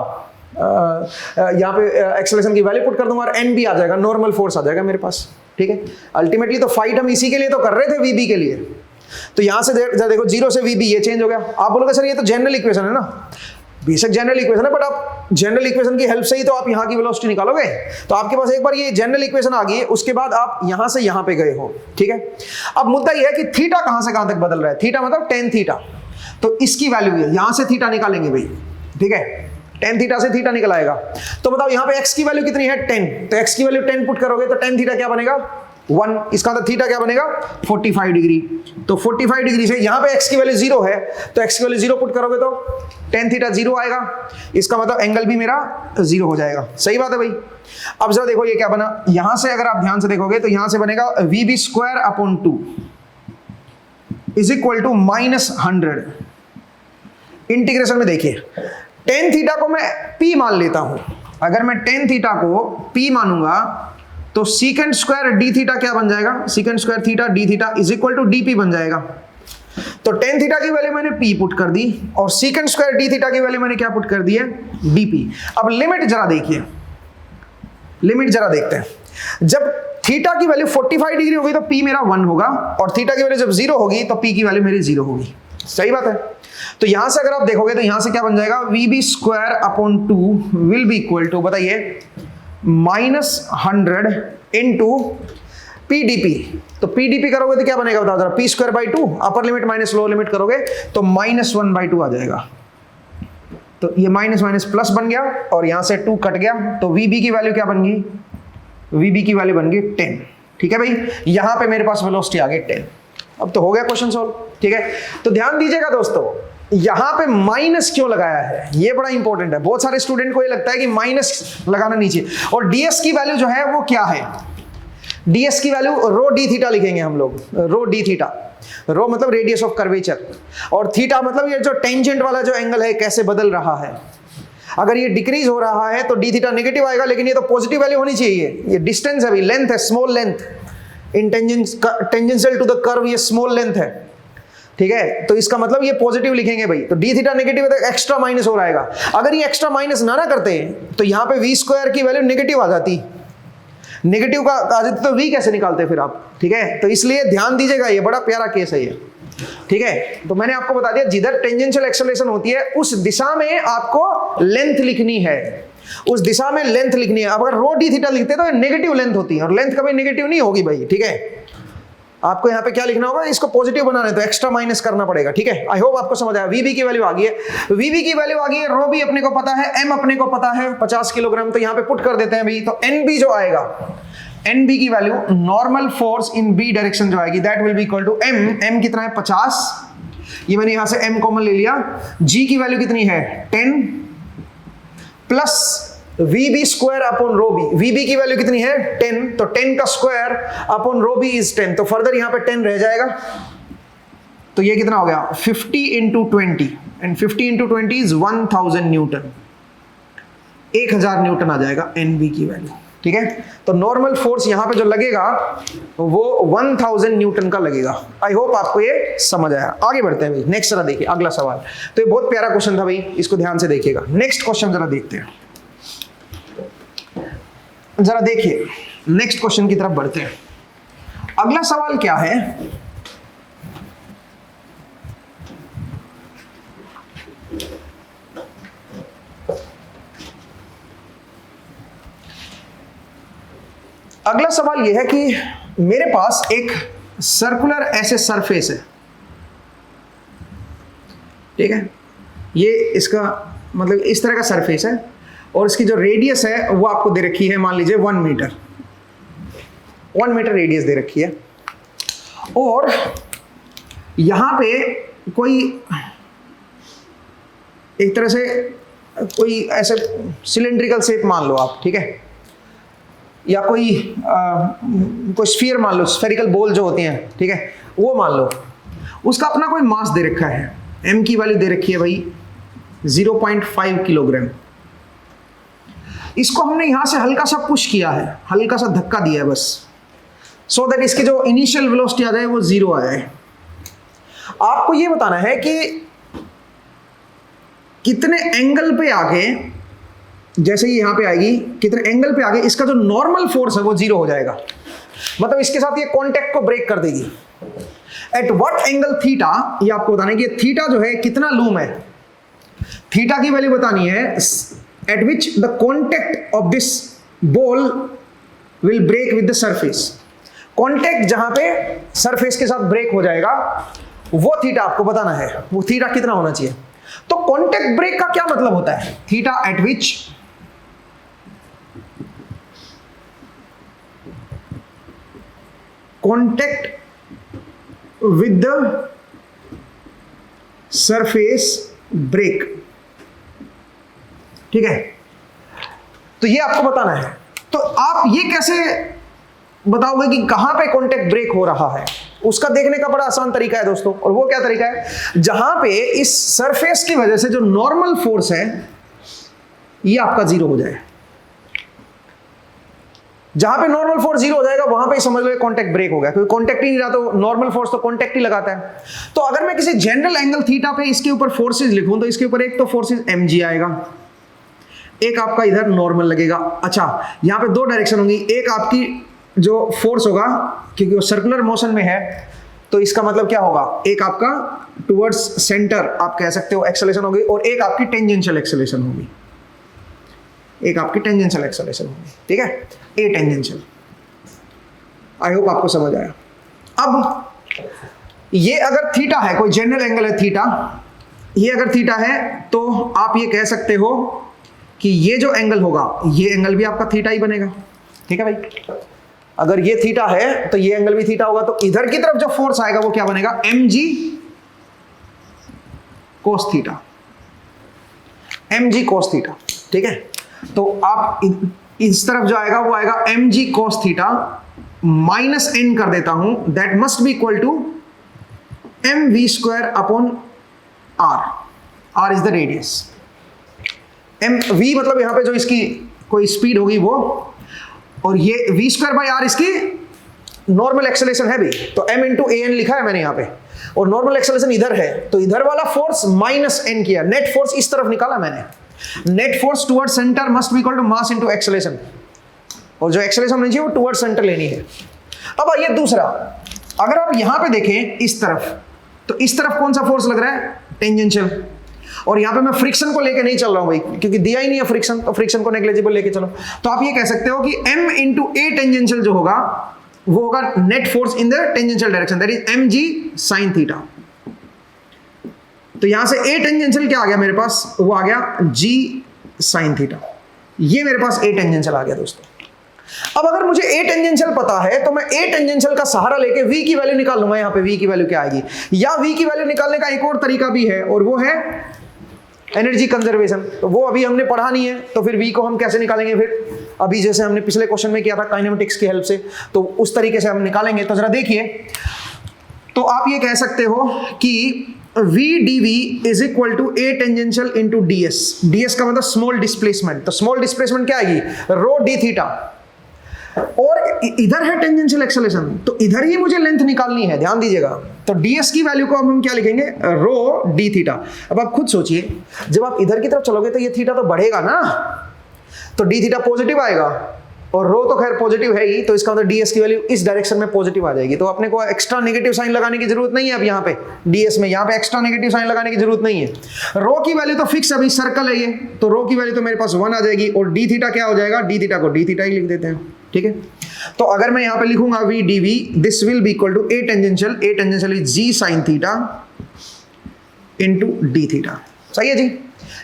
यहां पे एक्सेलरेशन की वैल्यू पुट कर दूंगा, और एन भी आ जाएगा, नॉर्मल फोर्स आ जाएगा मेरे पास। ठीक है, अल्टीमेटली तो फाइट हम इसी के लिए तो कर रहे थे, वीबी के लिए, तो यहां से देखो 0 से वीबी ये चेंज हो गया। आप बोलोगे सर ये तो जनरल इक्वेशन है ना, बेशक जनरल इक्वेशन है, बट आप जनरल इक्वेशन की हेल्प से ही तो आप यहां की वेलोसिटी निकालोगे, तो आपके पास एक बार ये जनरल इक्वेशन आ गई है, उसके बाद आप यहां से यहां पे गए हो। ठीक है, अब मुद्दा ये है कि थीटा कहां से कहां तक बदल रहा है, थीटा मतलब टेन थीटा, तो इसकी वैल्यू है, यहां से थीटा निकालेंगे भाई। ठीक है, टेन थीटा से थीटा निकल आएगा, तो बताओ यहां पे x की वैल्यू कितनी है 10, तो x की वैल्यू 10 पुट करोगे तो टेन थीटा क्या बनेगा 1, इसका मतलब थीटा क्या बनेगा 45 डिग्री, तो 45 डिग्री से यहां पे x की वैल्यू 0 है, तो x की वैल्यू 0 पुट करोगे तो टेन थीटा 0 आएगा, इसका मतलब एंगल भी मेरा 0 हो जाएगा। सही बात है भाई। अब जरा देखो ये क्या बना, यहां से अगर आप ध्यान से देखोगे तो यहां से बनेगा VB square upon 2 is equal to -100। Integration में देखिए टेन थीटा को मैं p मान लेता हूं, अगर मैं टेन थीटा को p मानूंगा तो सीकेंड स्क्वायर डी थीटा क्या बन जाएगा, secant square theta D theta is equal to DP बन जाएगा। तो टेन थीटा की वैल्यू मैंने p पुट कर दी, और सीकेंड स्क्वायर डी थीटा की वैल्यू मैंने क्या पुट कर दी है dp। अब लिमिट जरा देखिए, लिमिट जरा देखते हैं, जब थीटा की वैल्यू 45 डिग्री होगी तो p मेरा 1 होगा, और थीटा की वैल्यू जब 0 होगी तो p की वैल्यू मेरी 0 होगी। सही बात है। तो यहां से अगर आप देखोगे तो यहां से क्या बन जाएगा, VB square upon 2 will be equal to, बताइए, -100 इंटू पी डी पी। तो पी डी पी करोगे तो क्या बनेगा बताओ जरा, P square by 2, upper limit minus lower limit करोगे तो -1/2 आ जाएगा, तो ये माइनस माइनस प्लस बन गया, और यहां से 2 कट गया, तो वीबी की वैल्यू क्या बन गई, वीबी की वैल्यू बन गई 10। ठीक है भाई, यहां पे मेरे पास वेलोसिटी आ गई 10। अब तो हो गया क्वेश्चन सॉल्व। ठीक है, तो ध्यान दीजिएगा दोस्तों, यहां पे माइनस क्यों लगाया है, ये बड़ा इंपॉर्टेंट है। बहुत सारे स्टूडेंट को ये लगता है कि माइनस लगाना नीचे, और डीएस की वैल्यू जो है वो क्या है, डीएस की वैल्यू रो डी थीटा लिखेंगे हम लोग, रो डी थीटा, रो मतलब रेडियस ऑफ कर्वेचर, और थीटा मतलब ये जो टेंजेंट वाला जो एंगल है कैसे बदल रहा है। अगर ये डिक्रीज हो रहा है तो डी थीटा नेगेटिव आएगा, लेकिन ये तो पॉजिटिव वैल्यू होनी चाहिए, ये डिस्टेंस है, लेंथ है, small length, in tangential to the curve ये स्मॉल लेंथ है। ठीक है, तो इसका मतलब ये पॉजिटिव लिखेंगे भाई, तो डी थीटा नेगेटिव है तो एक्स्ट्रा माइनस हो रहेगा। अगर ये एक्स्ट्रा माइनस ना करते तो यहां पे वी स्क्वायर की वैल्यू नेगेटिव आ जाती, नेगेटिव का आ जाती तो वी कैसे निकालते फिर आप। ठीक है, तो इसलिए ध्यान दीजिएगा, ये बड़ा प्यारा केस है ये। ठीक है, तो मैंने आपको बता दिया जिधर टेंजेंशियल एक्सेलरेशन होती है उस दिशा में आपको लेंथ लिखनी है, उस दिशा में लेंथ लिखनी है। अब अगर रो डी थीटा लिखते तो नेगेटिव लेंथ होती है, और लेंथ कभी नेगेटिव नहीं होगी भाई। ठीक है, आपको यहाँ पे क्या लिखना होगा, इसको पॉजिटिव बनाना है तो एक्स्ट्रा माइनस करना पड़ेगा। ठीक है, आई होप आपको समझ आया। वीबी की वैल्यू आ गई है, वीबी की वैल्यू आ गई है, रो भी अपने को पता है, एम अपने को पता है 50 किलोग्राम, तो यहाँ पे पुट कर देते हैं भाई। तो एनबी जो आएगा, एनबी की value normal force in B direction जो आएगी that will be equal to M, M कितना है 50, ये मैंने यहां से एम कॉमन ले लिया, जी की वैल्यू कितनी है 10 plus V B square upon rho B, V B की वैल्यू कितनी है 10, तो 10 का square upon rho B is 10, तो फर्दर यहां पे 10 रह जाएगा, तो ये कितना हो गया 50 into 20, and 50 into 20 is 1000 newton, 1000 newton आ जाएगा एन बी की वैल्यू। ठीक है, तो नॉर्मल फोर्स यहां पे जो लगेगा वो 1000 न्यूटन का लगेगा। आई होप आपको ये समझ आया। आगे बढ़ते हैं भाई, नेक्स्ट जरा देखिए अगला सवाल। तो ये बहुत प्यारा क्वेश्चन था भाई, इसको ध्यान से देखिएगा। नेक्स्ट क्वेश्चन जरा देखते हैं, जरा देखिए नेक्स्ट क्वेश्चन की तरफ बढ़ते हैं। अगला सवाल क्या है, अगला सवाल यह है कि मेरे पास एक सर्कुलर ऐसे सरफेस है, ठीक है, ये इसका मतलब इस तरह का सरफेस है, और इसकी जो रेडियस है वो आपको दे रखी है, मान लीजिए 1 मीटर, 1 मीटर रेडियस दे रखी है, और यहां पे कोई एक तरह से कोई ऐसे सिलेंड्रिकल शेप मान लो आप, ठीक है, या कोई स्फीयर मान लो, स्फेरिकल बॉल जो होती हैं, ठीक है, वो मान लो, उसका अपना कोई मास दे रखा है, m की वैल्यू दे रखी है भाई 0.5 किलोग्राम। इसको हमने यहां से हल्का सा पुश किया है, हल्का सा धक्का दिया है बस, सो दैट इसकी जो इनिशियल वेलोसिटी आ जाए वो 0 आ जाए। आपको ये बताना है कि कितने एंगल पे आके, जैसे ही यहां पे आएगी, कितने एंगल पे आगे इसका जो नॉर्मल फोर्स है वो 0 हो जाएगा, मतलब इसके साथ ये कांटेक्ट को ब्रेक कर देगी। एट व्हाट एंगल थीटा, ये आपको बताना है कि थीटा जो है कितना लूम है, थीटा की वैल्यू बतानी है, at which the contact of this ball will break with the surface. Contact जहां पे सरफेस के साथ ब्रेक हो जाएगा वो थीटा आपको बताना है, वो थीटा कितना होना चाहिए। तो कांटेक्ट ब्रेक का क्या मतलब होता है, theta at which contact with the surface break, ठीक है, तो ये आपको बताना है। तो आप ये कैसे बताओगे कि कहां पे कांटेक्ट ब्रेक हो रहा है, उसका देखने का बड़ा आसान तरीका है दोस्तों, और वो क्या तरीका है, जहां पे इस सरफेस की वजह से जो नॉर्मल फोर्स है ये आपका 0 हो जाए, जहां पे नॉर्मल फोर्स 0 हो जाएगा वहां पे समझ लो कांटेक्ट ब्रेक हो गया, क्योंकि कांटेक्ट ही नहीं रहा तो नॉर्मल फोर्स तो कांटेक्ट ही लगाता है। तो अगर मैं किसी जनरल एंगल थीटा पे इसके ऊपर फोर्सेस लिखूं तो इसके ऊपर एक तो फोर्सेस mg आएगा, एक आपका इधर नॉर्मल लगेगा। अच्छा, यहां पे 2 डायरेक्शन होंगी, एक आपकी जो फोर्स होगा क्योंकि वो सर्कुलर मोशन में है तो इसका मतलब क्या होगा, एक आपका टुवर्ड्स सेंटर आप कह सकते हो एक्सेलरेशन होगी, और एक आपकी टेंजेंशियल एक्सेलरेशन होगी, एक आपकी टेंजेंशियल एक्सेलरेशन होगी, ठीक है, ए टेंजेंशियल। आई होप आपको समझ आया। अब ये अगर थीटा है, कोई जनरल एंगल है थीटा, ये अगर थीटा है तो आप ये कह सकते हो कि ये जो एंगल होगा ये एंगल भी आपका थीटा ही बनेगा, ठीक है भाई। अगर ये थीटा है तो ये एंगल भी थीटा होगा, तो इधर की तरफ जो फोर्स आएगा वो क्या बनेगा, mg cos theta, mg cos theta, ठीक है। तो आप इस तरफ जो आएगा वो आएगा mg cos theta minus n कर देता हूं, that must be equal to mv square upon r is the radius. v मतलब यहां पे जो इसकी कोई स्पीड होगी वो, और ये v स्क्वायर बाई r इसकी नॉर्मल एक्सेलरेशन है भी, तो m इंटू an लिखा है मैंने यहां पे, और नॉर्मल एक्सेलरेशन इधर है तो इधर वाला फोर्स माइनस n किया, नेट फोर्स इस तरफ निकाला मैंने, net force toward centre must be equal to mass into acceleration, और जो एक्सेलरेशन होनी चाहिए वो टुवर्ड सेंटर लेनी है। अब आइए दूसरा, अगर आप यहां पे देखें इस तरफ, तो इस तरफ कौन सा फोर्स लग रहा है, टेंजेंशियल, और यहां पे मैं फ्रिक्शन को लेके नहीं चल रहा हूं भाई, क्योंकि दिया ही नहीं है फ्रिक्शन, तो फ्रिक्शन को नेग्लिजिबल लेके चलो। तो आप ये कह सकते हो कि m इंटू ए टेंजेंशियल जो होगा वो होगा net force in the tangential direction, that is mg sin theta. तो यहां से ए टेंजेंशियल क्या आ गया मेरे पास, वो आ गया g sin थीटा, ये मेरे पास ए टेंजेंशियल आ गया दोस्तों। अब अगर मुझे ए टेंजेंशियल पता है तो मैं ए टेंजेंशियल का सहारा लेके v की वैल्यू निकाल लूंगा, यहां पे v की वैल्यू क्या आएगी, या v की वैल्यू निकालने का एक और तरीका भी है, और वो है एनर्जी कंजर्वेशन, तो वो अभी हमने पढ़ा नहीं है, तो फिर V को हम कैसे निकालेंगे फिर? अभी जैसे हमने पिछले क्वेश्चन में किया था काइनेमेटिक्स की हेल्प से, तो उस तरीके से हम निकालेंगे। तो जरा देखिए, तो आप ये कह सकते हो कि V dV is equal to A tangential into DS। DS का मतलब स्मॉल डिस्प्लेसमेंट, तो स्मॉल डिस्प्लेसमेंट क्या आएगी? रो डी थीटा, और इधर है टेंजेंशियल एक्सेलरेशन, तो इधर ही मुझे लेंथ निकालनी है, ध्यान दीजिएगा। तो DS की वैल्यू को अब हम क्या लिखेंगे? रो डी थीटा। अब आप खुद सोचिए, जब आप इधर की तरफ चलोगे तो ये थीटा तो बढ़ेगा ना, तो डी थीटा पॉजिटिव आएगा, और रो तो खैर पॉजिटिव है ही, तो इसका मतलब DS की वैल्यू इस डायरेक्शन में पॉजिटिव आ जाएगी। तो अपने को एक्स्ट्रा नेगेटिव साइन लगाने की जरूरत नहीं है अब यहाँ पे DS में, यहाँ पे एक्स्ट्रा नेगेटिव साइन लगाने की जरूरत नहीं है। रो की वैल्यू तो फिक्स, अभी सर्कल है ये, तो रो की वैल्यू तो मेरे पास 1 आ जाएगी, और डी थीटा क्या हो जाएगा? डी थीटा को डी थीटा ही लिख देते हैं, ठीक है। तो अगर मैं यहाँ पे लिखूंगा V dV, this will be equal to A tangential is G sine theta into D theta. सही है जी,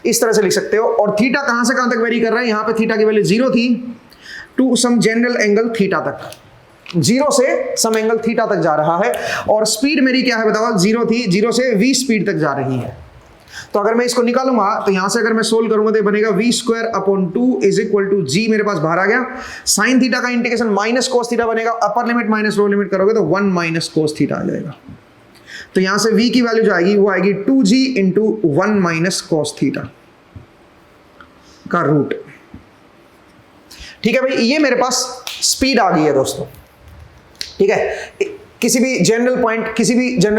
इस तरह से लिख सकते हो। और थीटा कहां से कहां तक वेरी कर रहा है? यहाँ पे थीटा की वैल्यू 0 थी to some general angle theta तक, 0 से सम एंगल थीटा तक जा रहा है। और स्पीड मेरी क्या है बताओ? 0 थी, 0 से V स्पीड तक जा रही है। तो अगर मैं इसको निकालूंगा, तो यहां से अगर मैं सोल्व करूंगा तो बनेगा V² is equal to G, मेरे पास बाहर आ गया। साइन थीटा का इंटीग्रेशन माइनस कोस थीटा बनेगा, अपर लिमिट माइनस लोअर लिमिट करोगे तो 1 माइनस कोस थीटा आ जाएगा। तो यहां से V की वैल्यू जो आएगी वो आएगी 2G into 1 minus cos theta का रूट। ठीक है भाई, ये मेरे पास स्पीड आ गई है दोस्तों, ठीक है। किसी भी जनरल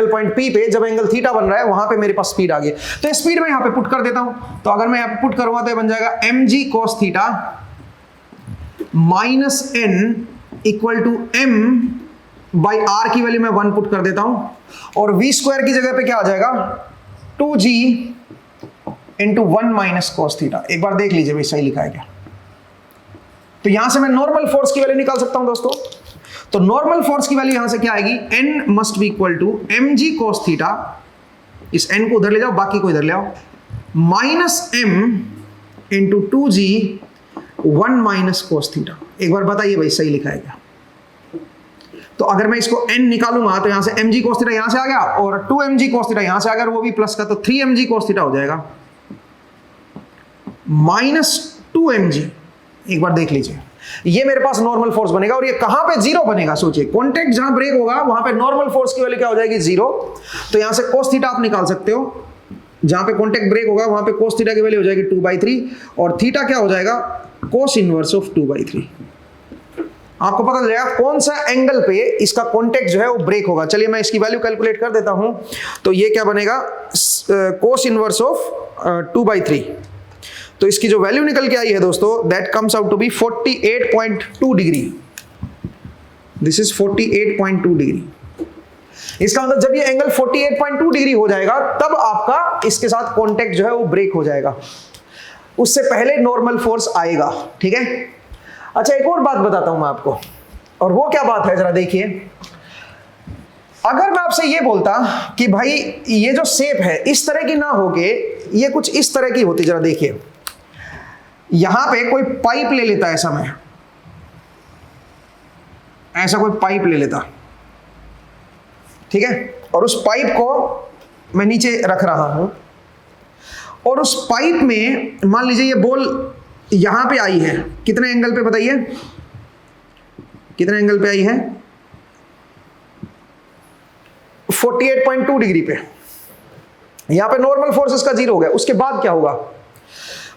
पॉइंट P पे जब एंगल थीटा बन रहा है, वहां पे मेरे पास स्पीड आ गई। तो ये स्पीड मैं यहां पे पुट कर देता हूं। तो अगर मैं यहां पे पुट करूंगा तो ये बन जाएगा mg cos theta minus n equal to m by r की वैल्यू मैं 1 पुट कर देता हूं, और v² की जगह पे क्या आ जाएगा? 2g into 1 minus cos theta. एक बार देख लीजिए भाई सही लिखा है क्या। तो यहां से मैं नॉर्मल फोर्स की वैल्यू निकाल सकता हूं दोस्तों। तो नॉर्मल फोर्स की वैल्यू यहां से क्या आएगी? n must be equal to mg cos theta, इस n को उधर ले जाओ, बाकी को इधर ले आओ, minus m into 2g 1 minus cos theta. एक बार बताइए भाई सही लिखा है क्या। तो अगर मैं इसको n निकालूंगा तो यहां से mg cos थीटा यहां से आ गया, और 2mg cos थीटा यहां से आ गया, वो भी प्लस का, तो 3mg cos थीटा हो जाएगा माइनस 2mg। एक बार देख लीजिए, ये मेरे पास नॉर्मल फोर्स बनेगा, और ये कहां पे 0 बनेगा? सोचिए, कॉन्टैक्ट जहां ब्रेक होगा वहां पे नॉर्मल फोर्स की वैल्यू क्या हो जाएगी? 0। तो यहां से cos थीटा आप निकाल सकते हो, जहां पे कॉन्टैक्ट ब्रेक होगा वहां पे cos थीटा की वैल्यू हो जाएगी 2/3, और थीटा क्या हो जाएगा? cos inverse of 2/3। आपको पता चल जाएगा कौन सा एंगल पे इसका कॉन्टैक्ट जो है वो ब्रेक होगा। चलिए मैं इसकी वैल्यू कैलकुलेट कर देता हूं। तो ये क्या बनेगा? cos inverse of 2/3। तो इसकी जो वैल्यू निकल के आई है दोस्तों, that comes out to be 48.2 degree. This is 48.2 degree. इसका मतलब जब ये एंगल 48.2 डिग्री हो जाएगा, तब आपका इसके साथ कांटेक्ट जो है वो ब्रेक हो जाएगा, उससे पहले नॉर्मल फोर्स आएगा, ठीक है। अच्छा, एक और बात बताता हूं मैं आपको, और वो क्या बात है जरा देखिए। अगर मैं आपसे ये बोलता कि भाई ये जो शेप है इस तरह की ना होके ये कुछ इस तरह की होती, जरा देखिए, यहां पे कोई पाइप ले लेता, ऐसा मैं ऐसा कोई पाइप ले लेता, ठीक है, और उस पाइप को मैं नीचे रख रहा हूं, और उस पाइप में मान लीजिए ये बॉल यहां पे आई है, कितने एंगल पे बताइए, कितने एंगल पे आई है? 48.2 डिग्री पे। यहां पे नॉर्मल फोर्स इसका 0 हो गया। उसके बाद क्या होगा?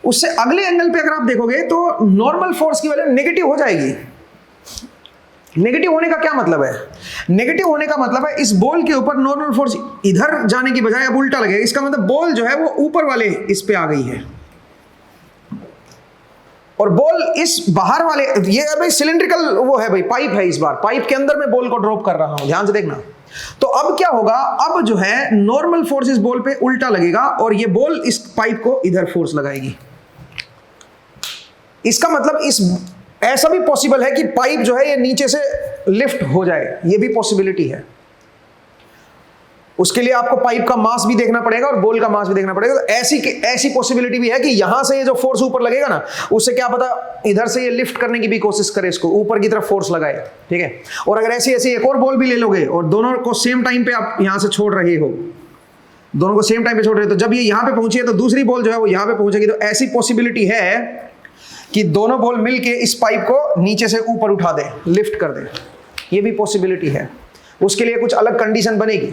उससे अगले एंगल पे अगर आप देखोगे तो नॉर्मल फोर्स की वैल्यू नेगेटिव हो जाएगी। नेगेटिव होने का क्या मतलब है? नेगेटिव होने का मतलब है इस बॉल के ऊपर नॉर्मल फोर्स इधर जाने की बजाय अब उल्टा लगेगा। इसका मतलब बॉल जो है वो ऊपर वाले इस पे आ गई है, और बॉल इस बाहर वाले, ये भाई सिलिंड्रिकल वो है भाई, पाइप है, इस बार पाइप के अंदर मैं बॉल को ड्रॉप कर रहा हूं, ध्यान से देखना। तो अब क्या होगा? अब जो है नॉर्मल फोर्स इस बॉल पे उल्टा लगेगा, और ये बॉल इस पाइप को इधर फोर्स लगाएगी। इसका मतलब इस ऐसा भी पॉसिबल है कि पाइप जो है ये नीचे से लिफ्ट हो जाए, ये भी पॉसिबिलिटी है। उसके लिए आपको पाइप का मास भी देखना पड़ेगा और बॉल का मास भी देखना पड़ेगा। तो ऐसी पॉसिबिलिटी भी है कि यहां से ये जो फोर्स ऊपर लगेगा ना, उससे क्या पता इधर से ये लिफ्ट करने की भी कोशिश करे, इसको ऊपर की तरफ फोर्स लगाए, ठीक है। और अगर ऐसी एक और बॉल भी ले लोगे और दोनों को सेम टाइम पे आप यहां से छोड़ रहे हो, दोनों को सेम टाइम पे छोड़ रहे हैं, तो जब ये यहाँ पे पहुंची है तो दूसरी बॉल जो है वो यहाँ पे पहुंचेगी। तो ऐसी पॉसिबिलिटी है कि दोनों बॉल मिलके इस पाइप को नीचे से ऊपर उठा दे, लिफ्ट कर दे, ये भी पॉसिबिलिटी है। उसके लिए कुछ अलग कंडीशन बनेगी,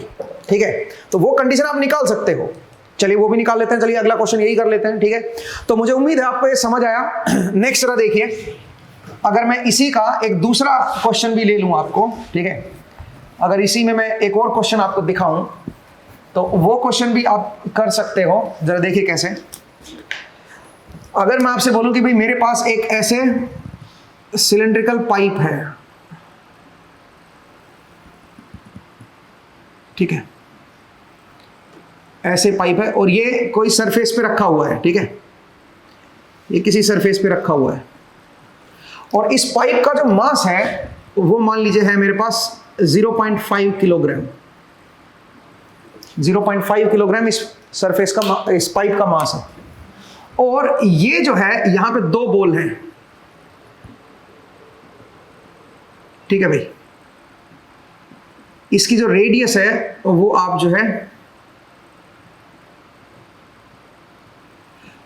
ठीक है, तो वो कंडीशन आप निकाल सकते हो। चलिए वो भी निकाल लेते हैं। चलिए अगला क्वेश्चन यही कर लेते हैं, ठीक है। तो मुझे उम्मीद है आपको ये समझ आया। नेक्स्ट जरा देखिए, अगर मैं इसी का एक दूसरा क्वेश्चन भी ले लूं आपको, ठीक है, अगर इसी में मैं एक और क्वेश्चन आपको दिखाऊं तो वो क्वेश्चन भी आप कर सकते हो। जरा देखिए कैसे। अगर मैं आपसे बोलूं कि भाई मेरे पास एक ऐसे सिलेंड्रिकल पाइप है, ठीक है, ऐसे पाइप है और ये कोई सरफेस पे रखा हुआ है, ठीक है, ये किसी सरफेस पे रखा हुआ है और इस पाइप का जो मास है वो मान लीजिए है मेरे पास 0.5 किलोग्राम। 0.5 किलोग्राम इस सरफेस का, इस पाइप का मास है। और ये जो है यहां पे दो बॉल हैं, ठीक है भाई। इसकी जो रेडियस है वो आप जो है,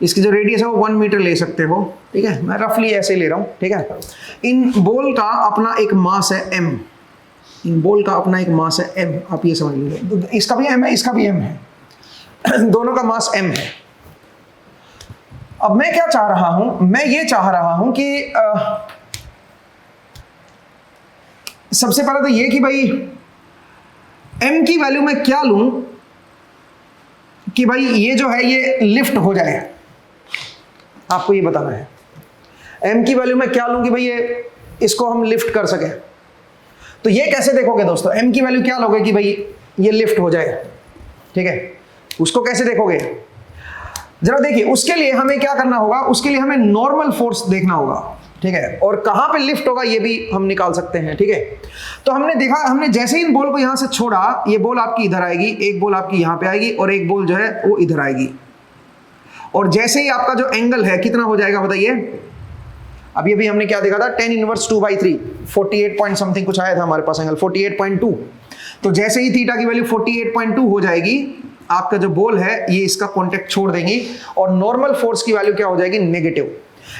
इसकी जो रेडियस है वो 1 मीटर ले सकते हो, ठीक है, मैं रफली ऐसे ही ले रहा हूं, ठीक है। इन बॉल का अपना एक मास है m, इन बॉल का अपना एक मास है m, आप ये समझ लीजिए। इसका भी m है, इसका भी m है, दोनों का मास m है। अब मैं क्या चाह रहा हूं, मैं ये चाह रहा हूं कि सबसे पहले तो ये कि भाई m की वैल्यू मैं क्या लूं कि भाई ये जो है ये लिफ्ट हो जाए। आपको ये बताना है m की वैल्यू मैं क्या लूं कि भाई ये इसको हम लिफ्ट कर सके। तो ये कैसे देखोगे दोस्तों, m की वैल्यू क्या लोगे कि भाई ये लिफ्ट हो जाए, ठीक है, उसको कैसे देखोगे जरा देखिए। उसके लिए हमें क्या करना होगा, उसके लिए हमें नॉर्मल फोर्स देखना होगा, ठीक है, और कहां पे लिफ्ट होगा ये भी हम निकाल सकते हैं, ठीक है। तो हमने देखा, हमने जैसे ही इन बॉल को यहां से छोड़ा, ये बॉल आपकी इधर आएगी, एक बॉल आपकी यहां पे आएगी और एक बॉल जो है वो इधर आएगी। और जैसे ही आपका जो एंगल है कितना हो जाएगा बताइए। अभी अभी हमने क्या देखा था, 10 इनवर्स 2/3, 48 पॉइंट समथिंग कुछ आया था हमारे पास एंगल, 48.2। तो जैसे ही थीटा की वैल्यू 48.2 हो जाएगी, आपका जो बॉल है ये इसका कॉन्टेक्ट छोड़ देंगी और नॉर्मल फोर्स की वैल्यू क्या हो जाएगी, नेगेटिव।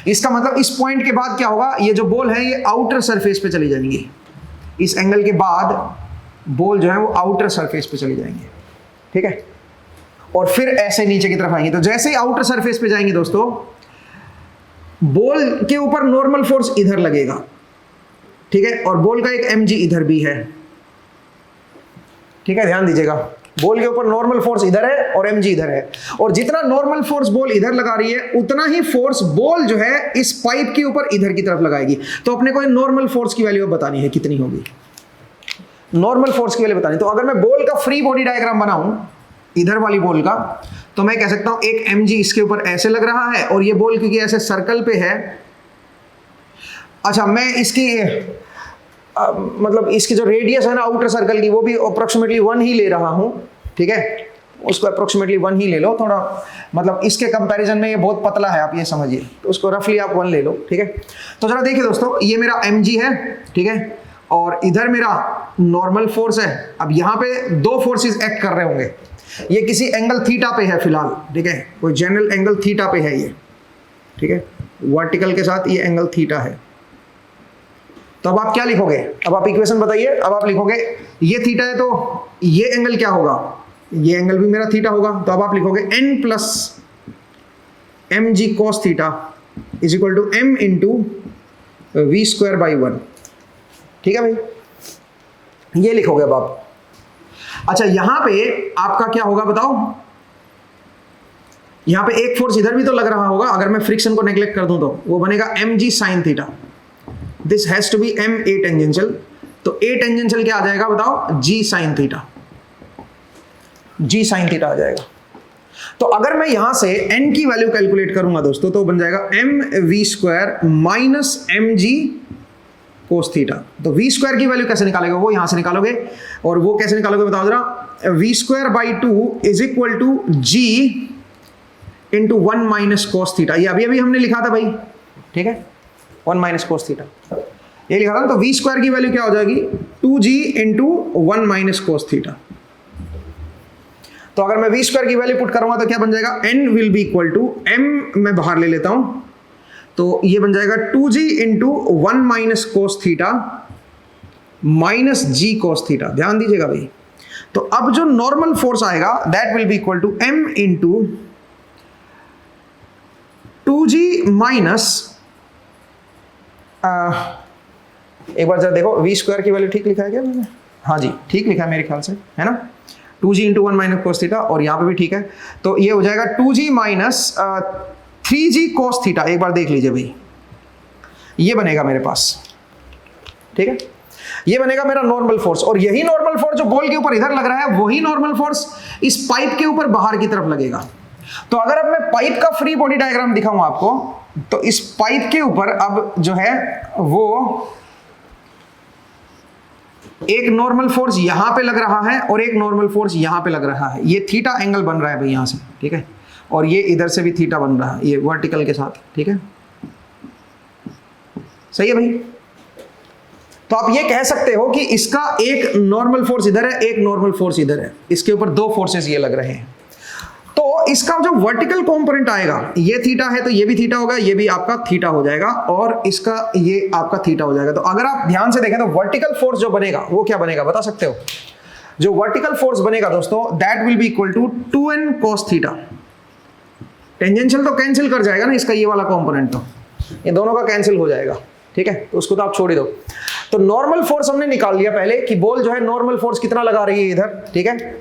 इसका मतलब इस पॉइंट के बाद क्या होगा, ये जो बॉल है ये आउटर सरफेस पे चली जाएंगी। इस एंगल के बाद बॉल जो है वो आउटर सरफेस पे चली जाएंगे, ठीक है, और फिर ऐसे नीचे की तरफ आएंगे। तो जैसे ही आउटर सरफेस पे जाएंगे दोस्तों, बॉल के ऊपर नॉर्मल फोर्स इधर लगेगा, ठीक है, और बॉल का एक mg इधर भी है, ठीक है, ध्यान दीजिएगा। बॉल के ऊपर नॉर्मल फोर्स इधर है और mg इधर है, और जितना नॉर्मल फोर्स बॉल इधर लगा रही है उतना ही फोर्स बॉल जो है इस पाइप के ऊपर इधर की तरफ लगाएगी। तो अपने को नॉर्मल फोर्स की वैल्यू बतानी है, कितनी होगी नॉर्मल फोर्स की वैल्यू बतानी। तो अगर मैं बॉल का फ्री बॉडी डायग्राम बनाऊं इधर वाली बॉल का, तो मैं कह सकता हूं एक mg इसके ऊपर ऐसे लग रहा है और ये बॉल क्योंकि ऐसे सर्कल पे है, अच्छा मैं इसकी मतलब इसकी जो रेडियस है ना आउटर सर्कल की, वो भी अप्रोक्सीमेटली 1 ही ले रहा हूं, ठीक है, उसको अप्रोक्सीमेटली 1 ही ले लो। थोड़ा मतलब इसके कंपैरिजन में ये बहुत पतला है, आप ये समझिए, तो उसको रफली आप 1 ले लो, ठीक है। तो जरा देखिए दोस्तों, ये मेरा mg है, ठीक है, और इधर मेरा नॉर्मल फोर्स है। अब यहाँ पे दो फोर्सेस एक्ट कर रहे होंगे, ये किसी एंगल थीटा पे है फिलहाल, ठीक है, कोई जनरल एंगल थीटा पे है ये, ठीक है, वर्टिकल के साथ ये एंगल थीटा है। तो अब आप क्या लिखोगे, अब आप इक्वेशन बताइए। अब आप लिखोगे ये थीटा है तो ये एंगल क्या होगा, ये एंगल भी मेरा थीटा होगा। तो अब आप लिखोगे n plus mg cos theta is equal to m into V square by 1, ठीक है भाई, ये लिखोगे अब आप। अच्छा यहां पे आपका क्या होगा बताओ, यहां पे एक फोर्स इधर भी तो लग रहा होगा, अगर मैं फ्रिक्शन को नेग्लेक्ट कर दूं तो वो बनेगा mg sin theta, this has to be m a tangential. तो a टेंजेंशियल क्या आ जाएगा बताओ, g sin theta, g sin theta आ जाएगा। तो अगर मैं यहां से n की वैल्यू कैलकुलेट करूंगा दोस्तों, तो बन जाएगा m v square minus mg cos theta. तो v स्क्वायर की वैल्यू कैसे निकालेगा, वो यहां से निकालोगे, और वो कैसे निकालोगे बताओ जरा। v square by 2 is equal to g into 1 minus cos theta, ये अभी अभी हमने लिखा था भाई, ठीक है, 1 माइनस कोस थीटा ये लिखा था। तो v स्क्वायर की वैल्यू क्या हो जाएगी, 2g into 1 minus cos theta. तो अगर मैं वी स्क्वायर की वैल्यू पुट करूंगा तो क्या बन जाएगा, n will be equal to m, मैं बाहर ले लेता हूं, तो ये बन जाएगा 2g into 1 minus cos theta minus G cos theta. ध्यान दीजिएगा भाई। तो अब जो नॉर्मल फोर्स आएगा that will be equal to m into 2g minus, एक बार जरा देखो वी स्क्वायर की वैल्यू ठीक लिखा है क्या मैंने? हाँ जी ठीक लिखा है मेरे ख्याल से, है ना, 2g into 1 minus cos theta, और यहाँ पे भी ठीक है। तो ये हो जाएगा 2g minus 3g cos theta. एक बार देख लीजिए भाई, ये बनेगा मेरे पास, ठीक है, ये बनेगा मेरा नॉर्मल फोर्स। और यही नॉर्मल फोर्स जो बॉल के ऊपर इधर लग रहा है वही नॉर्मल फोर्स इस पाइप के ऊपर बाहर की तरफ लगेगा। तो अगर अब मैं पाइप का फ्री बॉडी डायग्राम दिखाऊं आपको, तो इस पाइप के ऊपर अब जो है वो एक नॉर्मल फोर्स यहां पे लग रहा है और एक नॉर्मल फोर्स यहां पे लग रहा है। ये थीटा एंगल बन रहा है भाई यहां से, ठीक है, और ये इधर से भी थीटा बन रहा है, ये वर्टिकल के साथ, ठीक है, सही है भाई। तो आप ये कह सकते हो कि इसका एक नॉर्मल फोर्स इधर है, एक नॉर्मल फोर्स इधर है, इसके ऊपर दो फोर्सेस ये लग रहे हैं। तो इसका जो वर्टिकल कंपोनेंट आएगा, ये थीटा है तो ये भी थीटा होगा, ये भी आपका थीटा हो जाएगा, और इसका ये आपका थीटा हो जाएगा। तो अगर आप ध्यान से देखें तो वर्टिकल फोर्स जो बनेगा वो क्या बनेगा बता सकते हो? जो वर्टिकल फोर्स बनेगा दोस्तों that will be equal to 2n cos theta. Tangential तो कैंसिल कर जाएगा ना इसका ये वाला कंपोनेंट, तो ये दोनों का कैंसिल हो जाएगा, ठीक है, तो उसको तो आप छोड़ ही दो। तो नॉर्मल फोर्स हमने निकाल लिया पहले कि बॉल जो है नॉर्मल फोर्स कितना लगा रही है इधर, ठीक है,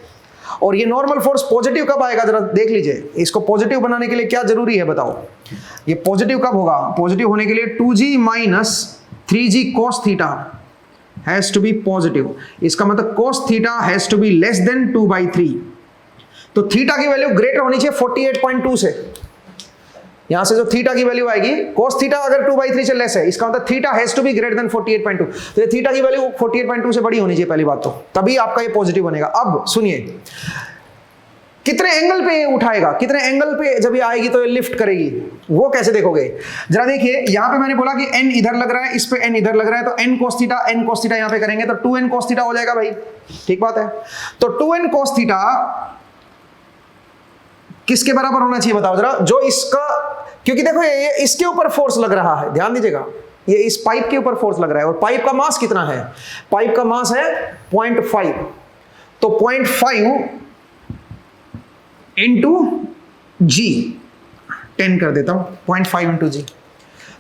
और ये नॉर्मल फोर्स पॉजिटिव कब आएगा जरा देख लीजिए। इसको पॉजिटिव बनाने के लिए क्या जरूरी है बताओ? ये पॉजिटिव कब होगा? पॉजिटिव होने के लिए 2g minus 3g cos theta has to be positive. इसका मतलब cos theta has to be less than 2/3। तो थीटा की वैल्यू ग्रेटर होनी चाहिए 48.2 से। यहां से जो थीटा की वैल्यू आएगी, cos थीटा अगर 2/3 से लेस है, इसका मतलब theta has to be greater than 48.2। तो ये थीटा की वैल्यू 48.2 से बड़ी होनी चाहिए पहली बात, तो तभी आपका ये पॉजिटिव बनेगा। अब सुनिए, कितने एंगल पे ये उठाएगा, कितने एंगल पे जब ये आएगी तो ये लिफ्ट करेगी, वो कैसे देखोगे? जरा देखिए, यहां पे मैंने बोला कि n इधर लग रहा है, इस पे n इधर लग रहा है, तो n cos थीटा यहां पे करेंगे तो 2n cos थीटा हो जाएगा भाई, ठीक बात है। तो 2n cos थीटा किसके बराबर होना चाहिए बताओ जरा? जो इसका, क्योंकि देखो ये इसके ऊपर फोर्स लग रहा है, ध्यान दीजिएगा, ये इस पाइप के ऊपर फोर्स लग रहा है, और पाइप का मास कितना है? पाइप का मास है 0.5, तो 0.5 इंटू जी, 10 कर देता हूं, 0.5 इंटू जी।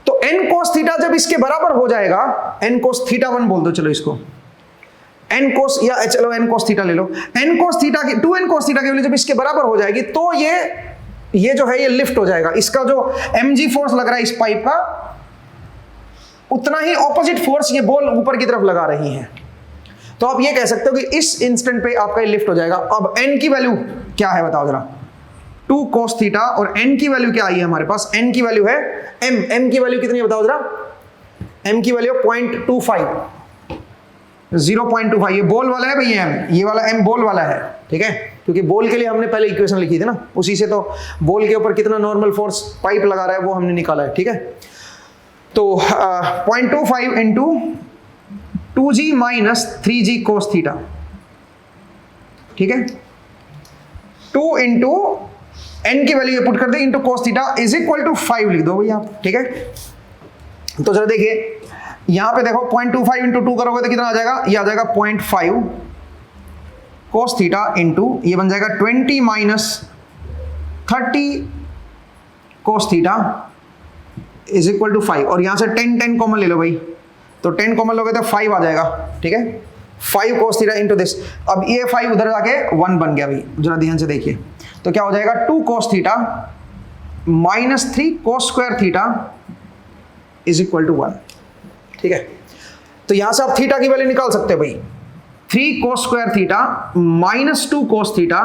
तो n cos थीटा जब इसके बराबर हो जाएगा, n cos थीटा 1 बोल दो चलो इसको, n cos, या चलो n cos थीटा ले लो, n cos थीटा की 2n cos थीटा की वैल्यू जब इसके बराबर हो जाएगी तो ये जो है ये लिफ्ट हो जाएगा। इसका जो mg फोर्स लग रहा है इस पाइप का, उतना ही ऑपोजिट फोर्स ये बॉल ऊपर की तरफ लगा रही है। तो आप ये कह सकते हो कि इस इंस्टेंट पे आपका ये लिफ्ट हो जाएगा। अब n की वैल्यू क्या है बताओ जरा? 2 cos थीटा, और n की वैल्यू क्या आई है हमारे पास? n की वैल्यू है m की वैल्यू कितनी है बताओ जरा? m की वैल्यू 0.25, 0.25, ये बॉल वाला है भैया m, ये वाला m बॉल वाला है, ठीक है, क्योंकि बॉल के लिए हमने पहले इक्वेशन लिखी थी ना, उसी से तो बॉल के ऊपर कितना नॉर्मल फोर्स पाइप लगा रहा है वो हमने निकाला है, ठीक है। तो 0.25 into 2g minus 3g cos theta, ठीक है, 2 इंटू n की वैल्यू पुट कर दे into cos theta is equal to 5 लिख दो भैया, ठीक है। तो जरा देखिए यहां पे देखो 0.25 इंटू 2 करोगे तो कितना आ जाएगा? ये आ जाएगा 0.5 cos थीटा इंटू ये बन जाएगा 20 minus 30 cos theta is equal to 5, और यहां से 10 कॉमन ले लो भाई, तो 10 कॉमन लोगे तो 5 आ जाएगा, ठीक है, 5 cos थीटा इंटू दिस। अब ये 5 उधर जाके 1 बन गया भाई, जरा ध्यान से देखिए, तो क्या हो जाएगा? 2 cos theta minus 3 cos square theta is equal to 1, ठीक है। तो यहां से आप थीटा की वैल्यू निकाल सकते हो भाई, 3 cos square theta minus 2 cos theta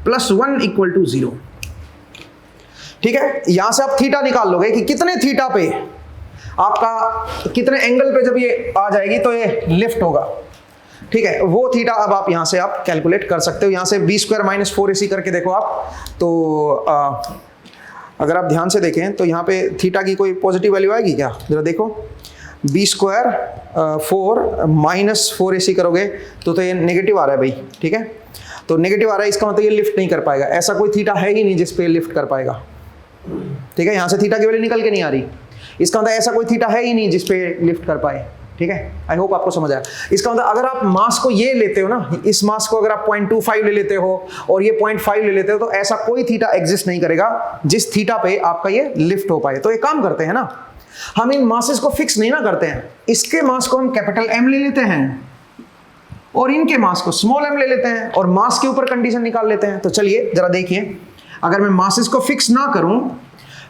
plus 1 equal to 0, ठीक है। यहां से आप थीटा निकाल लोगे कि कितने थीटा पे आपका, कितने एंगल पे जब ये आ जाएगी तो ये लिफ्ट होगा, ठीक है, वो थीटा अब आप यहां से आप कैलकुलेट कर सकते हो। यहां से b स्क्वायर माइनस 4ac करके देखो आप, तो अगर आप ध्यान से देखें तो यहाँ पे थीटा की कोई पॉजिटिव वैल्यू आएगी क्या? जरा देखो, b स्क्वायर 4 माइनस 4ac करोगे तो ये नेगेटिव आ रहा है भाई, ठीक है। तो नेगेटिव आ रहा है, इसका मतलब ये लिफ्ट नहीं कर पाएगा। ऐसा कोई थीटा है ही नहीं जिस पे लिफ्ट कर पाएगा, ठीक है। यहाँ से थीटा की वैल्यू निकल के नहीं आ रही, इसका मतलब ऐसा कोई थीटा है ही नहीं जिस पे लिफ्ट कर पाए, ठीक है। आई होप आपको समझ आया। इसका मतलब अगर आप मास को ये लेते हो ना, इस मास को अगर आप 0.25 ले लेते हो और ये 0.5 ले लेते हो, तो ऐसा कोई थीटा एग्जिस्ट नहीं करेगा जिस थीटा पे आपका ये लिफ्ट हो पाए। तो एक काम करते हैं ना, हम इन मासेस को फिक्स नहीं ना करते हैं, इसके मास को हम कैपिटल M ले लेते हैं और इनके मास को स्मॉल m ले लेते हैं और मास के ऊपर कंडीशन निकाल लेते हैं। तो चलिए जरा देखिए, अगर मैं मासेस को फिक्स ना करूं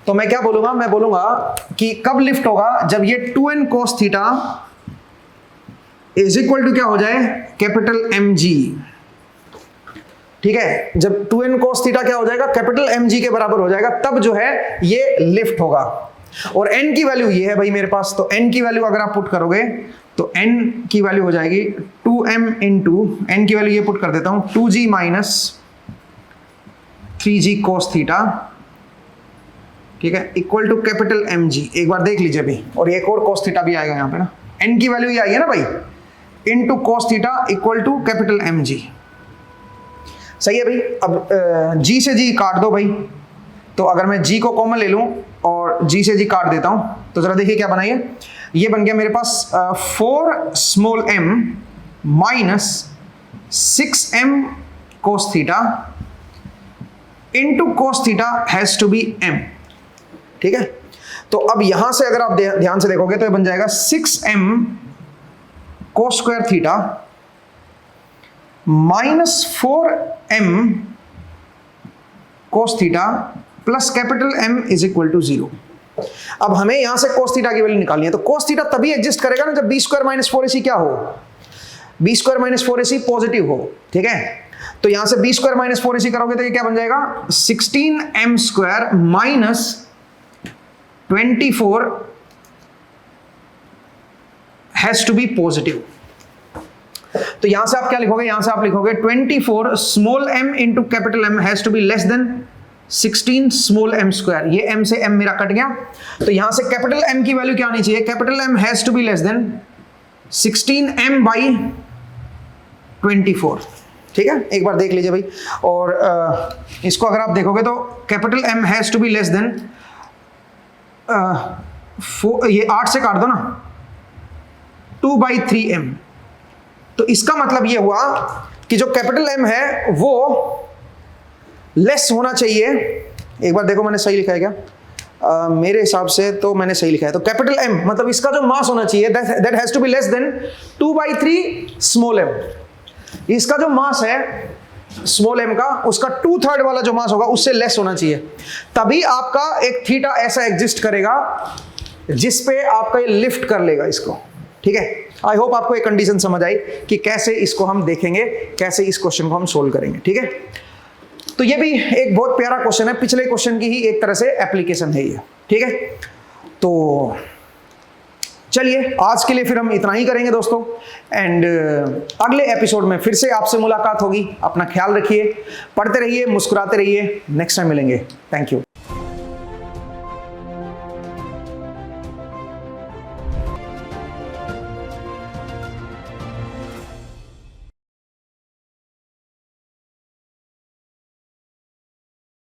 तो मैं क्या बोलूंगा, मैं बोलूंगा कि कब लिफ्ट होगा, जब ये 2n cos theta is equal to क्या हो जाए, कैपिटल mg, ठीक है। जब 2n cos थीटा क्या हो जाएगा, कैपिटल mg के बराबर हो जाएगा, तब जो है ये लिफ्ट होगा। और n की वैल्यू ये है भाई मेरे पास, तो n की वैल्यू अगर आप पुट करोगे तो n की वैल्यू हो जाएगी 2m इंटू, n की वैल्यू ये पुट कर देता हूं 2g minus 3g cos theta, ठीक है, इक्वल टू कैपिटल mg। एक बार देख लीजिए अभी, और एक और cos थीटा भी आएगा यहाँ पे ना, n की वैल्यू ये आई है ना भाई, into cos theta equal to capital mg। सही है भाई। अब g से g काट दो भाई, तो अगर मैं g को कॉमन ले लूं और g से g काट देता हूं, तो जरा देखिए क्या बनाइए, ये बन गया मेरे पास 4 small m minus 6m cos theta into cos theta has to be m, ठीक है। तो अब यहां से अगर आप ध्यान से देखोगे तो ये बन जाएगा 6m cos square theta minus 4m cos theta plus capital M is equal to 0। अब हमें यहां से cos थीटा की वैल्यू निकालनी है, तो cos थीटा तभी एग्जिस्ट करेगा ना जब b स्क्वायर माइनस 4ac क्या हो, b square minus 4ac positive हो, ठीक है। तो यहां से b स्क्वायर माइनस 4ac करोगे तो ये क्या बन जाएगा, 16m square minus 24 has to be positive. तो यहां से आप क्या लिखोगे, यहां से आप लिखोगे 24 small m into capital M has to be less than 16 small m square. ये m से m मेरा कट गया, तो यहां से कैपिटल M की वैल्यू क्या आनी चाहिए, capital M has to be less than 16m by 24, ठीक है। एक बार देख लीजिए भाई, और इसको अगर आप देखोगे तो capital M has to be less than, ये 8 से काट दो ना, 2/3m। तो इसका मतलब ये हुआ कि जो कैपिटल M है वो लेस होना चाहिए। एक बार देखो मैंने सही लिखा है क्या, मेरे हिसाब से तो मैंने सही लिखा है। तो कैपिटल M मतलब इसका जो मास होना चाहिए that has to be less than 2/3 small m। इसका जो मास है स्मॉल m का, उसका 2/3 वाला जो मास होगा उससे लेस होना चाहिए, तभी आपका एक थीटा ऐसा एग्जिस्ट करेगा जिस पे आपका ये लिफ्ट कर लेगा इसको, ठीक है। आई होप आपको एक कंडीशन समझ आई कि कैसे इसको हम देखेंगे, कैसे इस क्वेश्चन को हम सोल्व करेंगे, ठीक है। तो ये भी एक बहुत प्यारा क्वेश्चन है, पिछले क्वेश्चन की ही एक तरह से एप्लीकेशन है ये, ठीक है। तो चलिए आज के लिए फिर हम इतना ही करेंगे दोस्तों, एंड अगले एपिसोड में फिर से आपसे मुलाकात होगी। अपना ख्याल रखिए, पढ़ते रहिए, मुस्कुराते रहिए, नेक्स्ट टाइम मिलेंगे। Thank you.